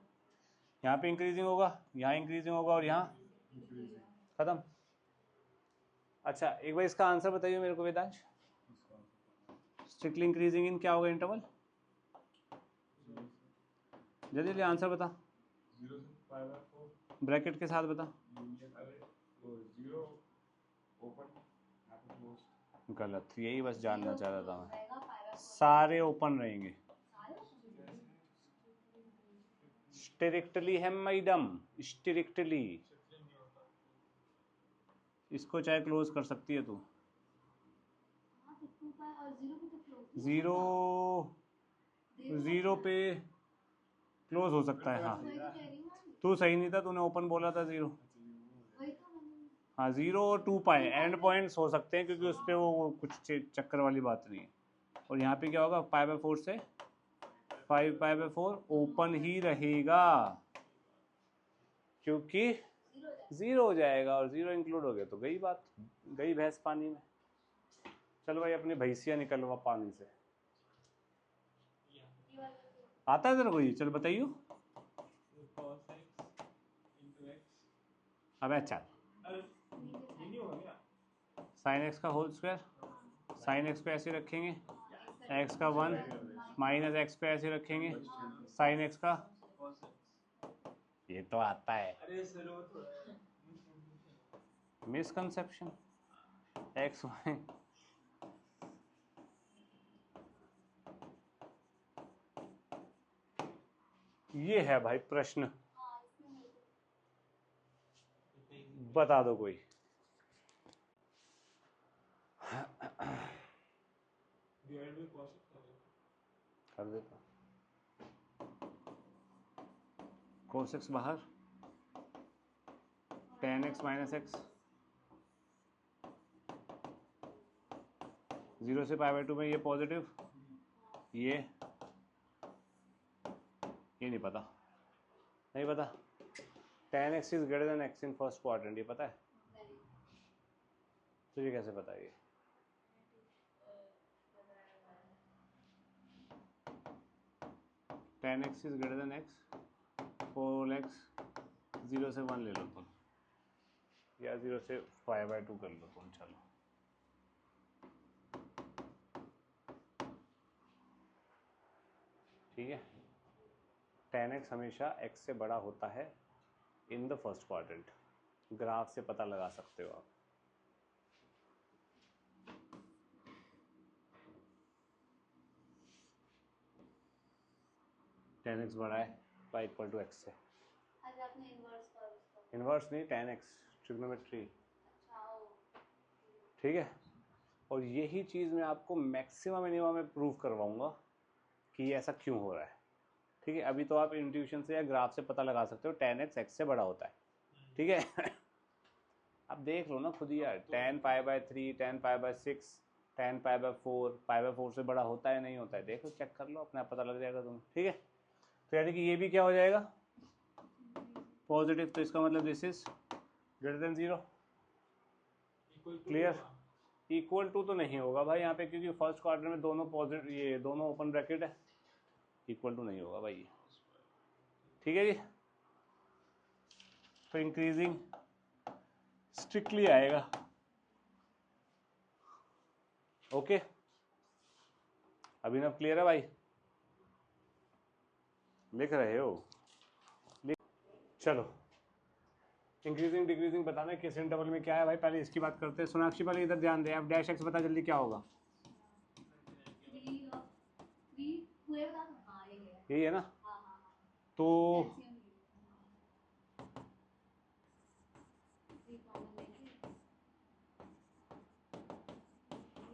S1: यहाँ पे इंक्रीजिंग होगा, यहाँ इंक्रीजिंग होगा, और यहाँ खत्म। अच्छा एक बार इसका आंसर बताइए मेरे को वेदांश। स्ट्रिक्टली इंक्रीजिंग इन क्या होगा इंटरवल, जल्दी जल्दी आंसर बता, ब्रैकेट के साथ बता। गलत, यही बस जानना चाह रहा था मैं, सारे ओपन रहेंगे। स्ट्रिक्टली है मैडम, स्ट्रिक्टली, इसको चाहे क्लोज कर सकती है तू, 0 पे क्लोज हो सकता है। हाँ तू सही नहीं था, तूने ओपन बोला था 0। हाँ 0 और 2 पाए एंड पॉइंट्स हो सकते हैं, क्योंकि उस पर वो कुछ चक्कर वाली बात नहीं है। और यहाँ पे क्या होगा, π/4 से 5 π/4 ओपन ही रहेगा। क्योंकि
S3: जीरो हो जाएगा।
S1: ज़ीरो हो जाएगा, और ज़ीरो इंक्लूड हो गया तो गई बात, गई भैंस पानी में। चल भाई अपनी भैंसिया निकलवा पानी से।
S3: ये वाला तो
S1: आता है तेरे को ये? चल बताइयो।
S2: cos x into x।
S1: अब चल
S2: अरे
S3: नीचे
S2: ये नहीं होगा क्या?
S1: साइन एक्स का होल स्क्वायर, साइन एक्स को ऐसे रखेंगे, एक्स का 1 माइनस एक्स को ऐसे रखेंगे, साइन एक्स का,
S2: cos x।
S1: ये तो आता है।
S2: अरे सर वो तो
S1: मिसकंसेप्शन एक्स वाई। ये है भाई प्रश्न,
S3: हाँ इसमें मेरे को
S1: बता दो कोई।
S2: डिवाइड बाय cos x
S1: कर देता। cos x बाहर, tan x माइनस एक्स, 0 से π/2 में ये पॉजिटिव, ये नहीं पता, नहीं पता। tan x is greater then x in first quadrant, ये पता है
S3: नहीं।
S1: तुझे? कैसे पता है ये? tan x is greater then x for x 0 से 1 ले लो तुम, या 0 से π/2 कर लो तुम। चलो ठीक है, tan x हमेशा x से बड़ा होता है in the first quadrant, graph से पता लगा सकते हो आप। tan x बड़ा है y इक्वल टू x से,
S3: आज आपने इन्वर्स का उसका
S1: इन्वर्स नहीं, tan x ट्रिग्नोमेट्री,
S3: अच्छा ओ
S1: ठीक है। और यही चीज़ मैं आपको मैक्सिमम मिनिमम में प्रूव करवाऊंगा कि ये ऐसा क्यों हो रहा है, ठीक है। अभी तो आप इंट्यूशन से या ग्राफ से पता लगा सकते हो tan x x से बड़ा होता है, ठीक है। अब देख लो ना खुद ही यार, tan π/3, tan π/6, tan π/4, π/4 से बड़ा होता है नहीं होता है, देखो चेक कर लो, अपने आप पता लग जाएगा तुम्हें, ठीक है। तो यानी कि ये भी क्या हो जाएगा पॉजिटिव, तो इसका मतलब this is greater than 0।
S2: Equal to
S1: Clear? Equal to तो नहीं होगा भाई यहाँ पे, क्योंकि फर्स्ट क्वार्टर में दोनों पॉजिटिव, ये दोनों ओपन ब्रैकेट है, इक्वल टू नहीं होगा भाई ये, ठीक है जी। तो इंक्रीजिंग स्ट्रिक्टली आएगा, ओके। अभिनव क्लियर है भाई? लिख रहे हो? चलो इंक्रीजिंग डिक्रीजिंग बताना है किस इंटरवल में क्या है भाई, पहले इसकी बात करते हैं। सोनाक्षी पहले इधर ध्यान दे, एफ डैश एक्स बता जल्दी क्या होगा।
S3: 3 और 3 पूरे बता दो। हाँ ये है।
S1: यही है ना,
S3: हाँ हाँ हाँ
S1: तो
S3: LCM ये कॉमन लेके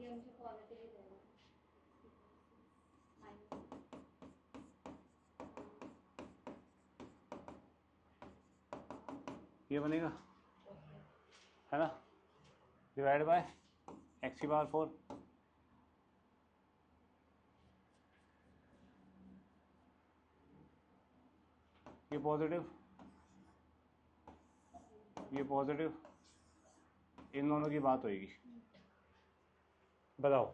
S3: ये मुझे क्वालिटी ही देगा
S1: ये बनेगा, है ना, डिवाइड बाय एक्स की पावर 4, ये पॉजिटिव, ये पॉजिटिव, इन दोनों की बात होगी। बताओ,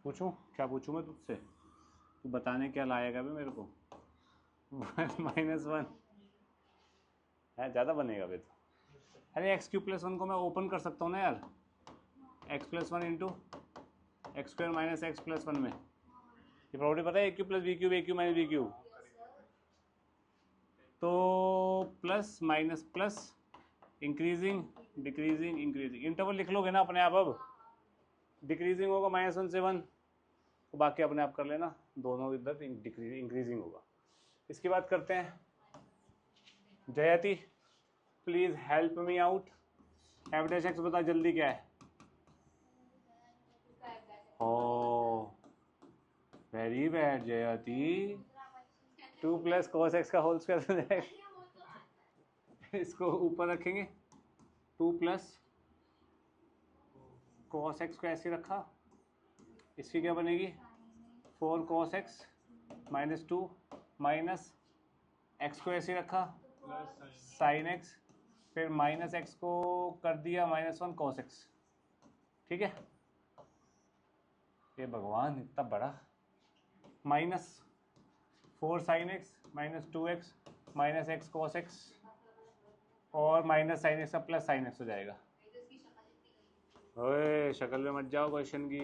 S1: पूछूं क्या? पूछूं मैं तुझसे? तू बताने क्या लाएगा भी मेरे को? -1 है, ज़्यादा बनेगा भी तो। अरे x³ + 1 को मैं ओपन कर सकता हूँ ना यार, x+1 into x² minus x+1 में, ये प्रॉपर्टी पता है, a³ + b³ a³ minus b³, तो plus minus plus, increasing decreasing increasing, interval लिख लोगे ना अपने आप। अब डिक्रीजिंग होगा -1 से 1, तो बाकी अपने आप कर लेना, दोनों इधर इंक्रीजिंग होगा। इसकी बात करते हैं, जयति please help me out, F dash x बता जल्दी क्या है। ओ वेरी बैड जयति, 2 + cos x का होल स्क्वायर हो जाएगा। इसको ऊपर रखेंगे, 2 + cos x को ऐसे रखा, इसकी क्या बनेगी 4 cos x -2 माइनस एक्स को ऐसे रखा
S2: प्लस
S1: साइन एक्स, फिर माइनस एक्स को कर दिया -1 कॉस एक्स। ठीक है, ये भगवान इतना बड़ा, -4 sine x -2x -x cos x और माइनस साइन एक्स का प्लस साइन एक्स हो जाएगा।
S3: तो इसकी शक्ल इतनी गई
S1: ओए शक्ल में मत जाओ क्वेश्चन की,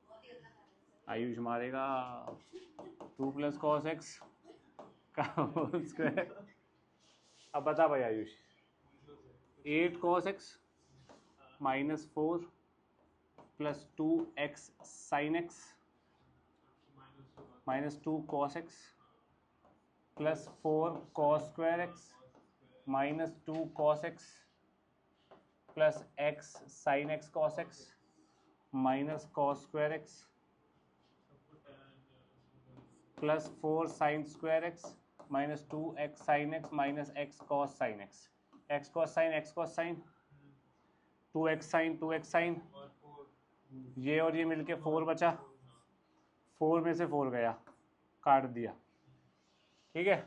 S3: बहुत ही गंदा कर रहा है
S1: आयुष मारेगा। 2 + cos x का होल स्क्वायर। अब बता भाई Ayush, 8 cos x -4 + 2x sin x -2 cos x + 4 cos square x -2 cos x + x sin x cos x -cos square x + 4 sin square x -2x sin x -x cos sin x, x cos sin x cos sin 2x sin 2x sin,
S2: और 4
S1: ये और ये मिलके 4 बचा, 4 में से 4 गया, काट दिया। ठीक है,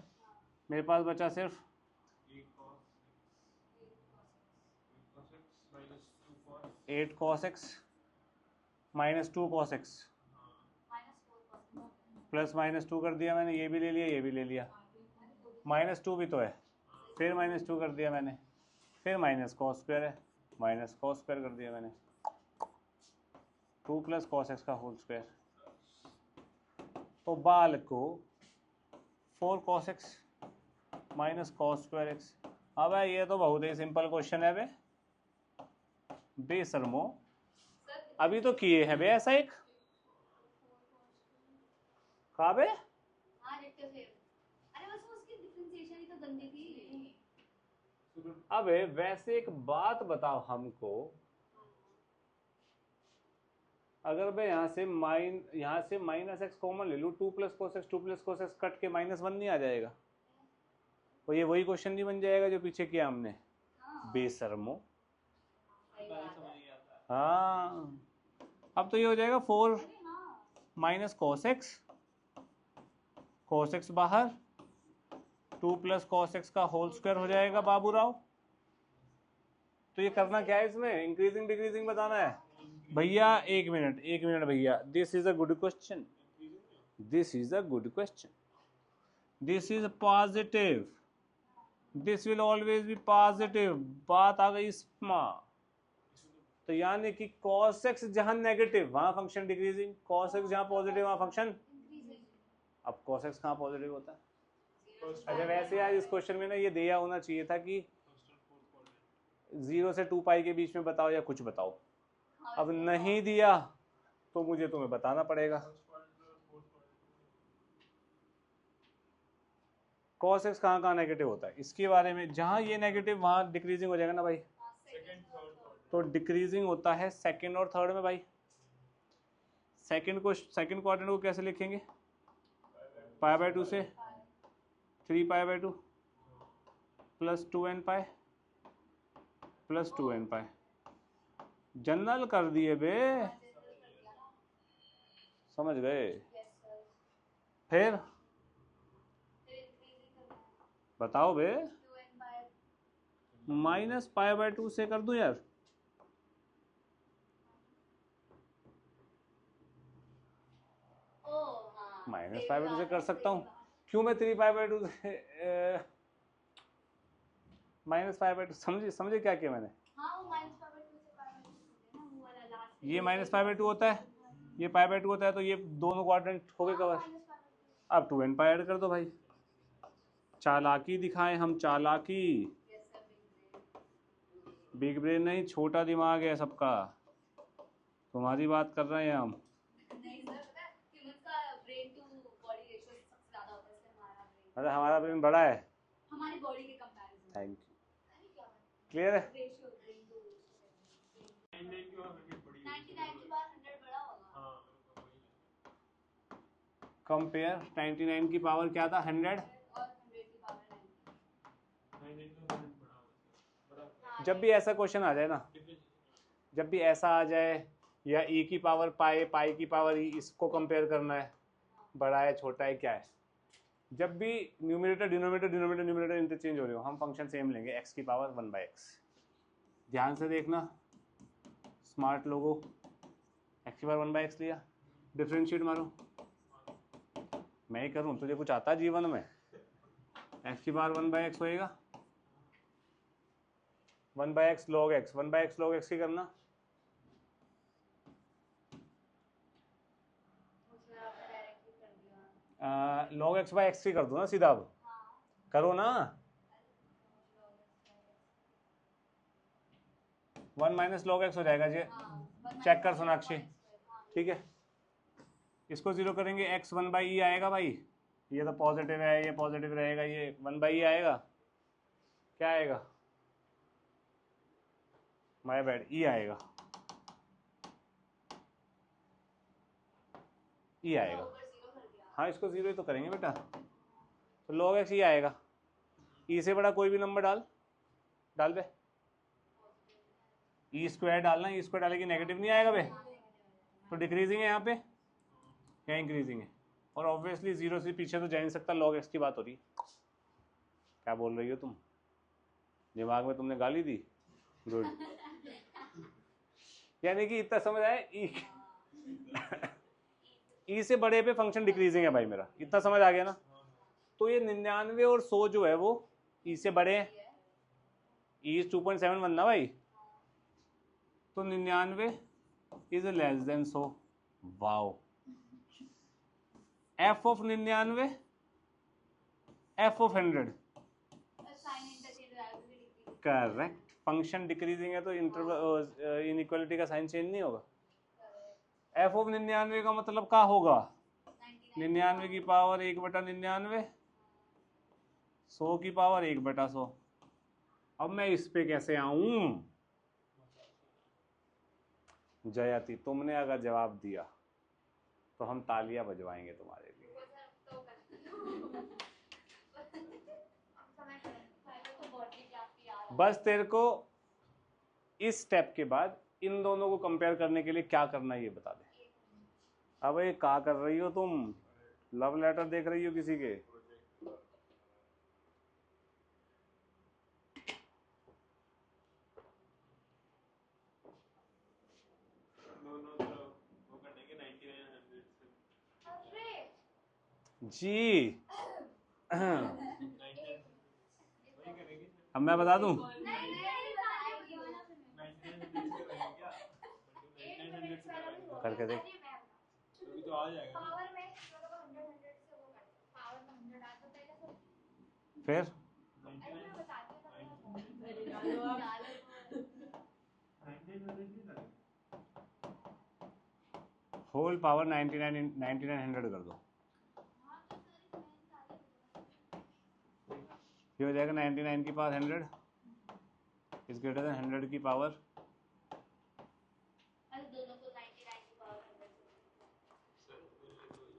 S1: मेरे पास बचा सिर्फ 8 cos x -2 cos x +-2 कर दिया मैंने, ये भी ले लिया ये भी ले लिया, -2 भी तो है, फिर -2 कर दिया मैंने, फिर -cos स्क्वायर है, -cos स्क्वायर कर दिया मैंने, 2 + cos x का होल स्क्वायर। तो बाल को 4 cos x -cos square x। अब ये तो बहुत ही सिंपल क्वेश्चन है बे, बेशर्मो, अभी तो किए हैं बे ऐसा एक, कहा बे?
S3: हाँ देखते थे, अरे बस उसकी डिफरेंशिएशन ही तो गंदी थी।
S1: अबे वैसे एक बात बताओ हमको, अगर मैं यहाँ से -x कॉमन ले लूँ, 2 + cos x 2 + cos x cut के -1 नहीं आ जाएगा? तो ये वही क्वेश्चन नहीं बन जाएगा जो पीछे किया हमने?
S3: हाँ
S1: बेशर्मो।
S3: सही बात है।
S1: हाँ, अब तो ये हो जाएगा 4
S3: अरे हाँ
S1: -cos x बाहर, 2 + cos x का होल स्क्वायर हो जाएगा बाबूराव। तो ये करना क्या है इसमें, इंक्रीजिंग डिक्रीजिंग बताना है भैया। एक मिनट भैया, this is a good question, this is a good question, this is positive, this will always be positive. बात आ गई इसमें, तो यानी कि cos x जहां नेगेटिव वहां फंक्शन डिक्रीजिंग, cos x जहां पॉजिटिव वहां फंक्शन। अब cos x कहां पॉजिटिव होता है? अच्छा वैसे यार इस क्वेश्चन में ना ये दिया होना चाहिए था कि 0 से 2 पाई के बीच में बताओ या कुछ बताओ। अब नहीं दिया तो मुझे तुम्हें बताना पड़ेगा। cos x कहाँ नेगेटिव होता है, इसके बारे में, जहां ये नेगेटिव वहां डिक्रीजिंग हो जाएगा ना भाई। तो डिक्रीजिंग होता है सेकंड और थर्ड में भाई। सेकंड क्वाड्रेंट को कैसे लिखेंगे? π/2 से 3π/2 + 2nπ + 2nπ। जनरल कर दिए बे, समझ गए? फिर बताओ बे, -π/2 से कर दूं यार? -π/2 से कर सकता हूँ, क्यों मैं 3π/2 से -π/2 समझे क्या किया मैंने? ये -π/2 होता है, ये π/2 होता है, तो ये दोनों क्वाड्रेंट हो गए कवर। अब 2nπ ऐड कर दो भाई, चालाकी दिखाएं हम, चालाकी। बिग ब्रेन नहीं, छोटा दिमाग है सबका, तुम्हारी बात कर रहे हैं हम। अरे हमारा ब्रेन बड़ा है,
S3: हमारी बॉडी के कंपैरिजन।
S1: थैंक यू, क्लियर है?
S3: रेशियो ब्रेन टू
S2: 99 की और 100 बड़ी
S3: 99 के बाद 100 बड़ा होगा।
S2: हाँ
S1: कंपेयर 99 की पावर क्या था, 100।
S3: और 100 की पावर 90।
S2: 99 का 100 बड़ा बड़ा
S1: जब भी ऐसा क्वेश्चन आ जाए ना, जब भी ऐसा आ जाए, या e की पावर पाई की पावर e, इसको कंपेयर करना है, बड़ा है छोटा है क्या है, जब भी न्यूमरेटर डिनोमिनेटर इंटरचेंज हो रहे हो, हम फंक्शन सेम लेंगे, x की पावर 1/x। ध्यान से देखना, स्मार्ट लोगो, x की पावर 1/x लिया, डिफरेंशिएट मारो, मैं ही करूं, तुझे कुछ आता है जीवन में? x की पावर 1/x होएगा 1/x log x, 1/x log x की करना,
S3: उसमें आपने डायरेक्टली कर दिया।
S1: log x by x की कर दो ना सीधा, अब
S3: हाँ
S1: करो ना। 1 माइनस log x हो जाएगा जी, चेक कर सोनाक्षी, ठीक है। इसको जीरो करेंगे, x 1/e आएगा भाई, ये तो पॉजिटिव है, ये पॉजिटिव रहेगा, ये 1/e आएगा, क्या आएगा, माय बैड, e आएगा, e आएगा। हाँ, इसको जीरो ही तो करेंगे बेटा, तो log x e आएगा, e से बड़ा कोई भी नंबर डाल दे, ई स्क्वायर डालना, ई स्क्वायर डालेगी नेगेटिव नहीं आएगा बे, तो डिक्रीजिंग है यहाँ पे या इंक्रीजिंग है, और ऑब्वियसली जीरो से पीछे तो जा नहीं सकता, log x की बात हो रही। क्या बोल रही हो तुम, दिमाग में तुमने गाली दी? गुड, यानी कि इतना समझ आया, ई से बड़े पे फंक्शन डिक्रीजिंग है भाई मेरा, इतना समझ आ गया ना। तो ये 99 और 100 जो है वो ई से बड़े हैं, ई इज 2.71 ना भाई, तो 99 is less then 100। Wow, F of 99, F of 100, correct. Function decreasing है तो इंटरवल इनइक्वालिटी का साइन चेंज नहीं होगा। एफ ऑफ 99 का मतलब क्या होगा, 99 की पावर 1/99, 100 की पावर 1/100। अब मैं इस पे कैसे आऊं? जयति, तुमने अगर जवाब दिया तो हम तालियां बजवाएंगे तुम्हारे लिए। बस तेरे को इस स्टेप के बाद इन दोनों को कंपेयर करने के लिए क्या करना है ये बता दे। अब ये क्या कर रही हो तुम, लव लेटर देख रही हो किसी के?
S2: दोनों तरफ वो करेंगे 99 100
S1: जी
S2: वही करेंगे।
S1: अब मैं बता दूं,
S2: 99
S1: करके देख,
S2: अभी तो आ जाएगा ना।
S3: पावर में मतलब 100 से वो करते हैं, पावर में 100 डाल तो पहले तो
S1: फिर
S3: अरे मैं बताती हूँ
S1: होल पावर 99 कर दो, ये हो जाएगा 99 की पावर 100 इज ग्रेटर देन 100 की पावर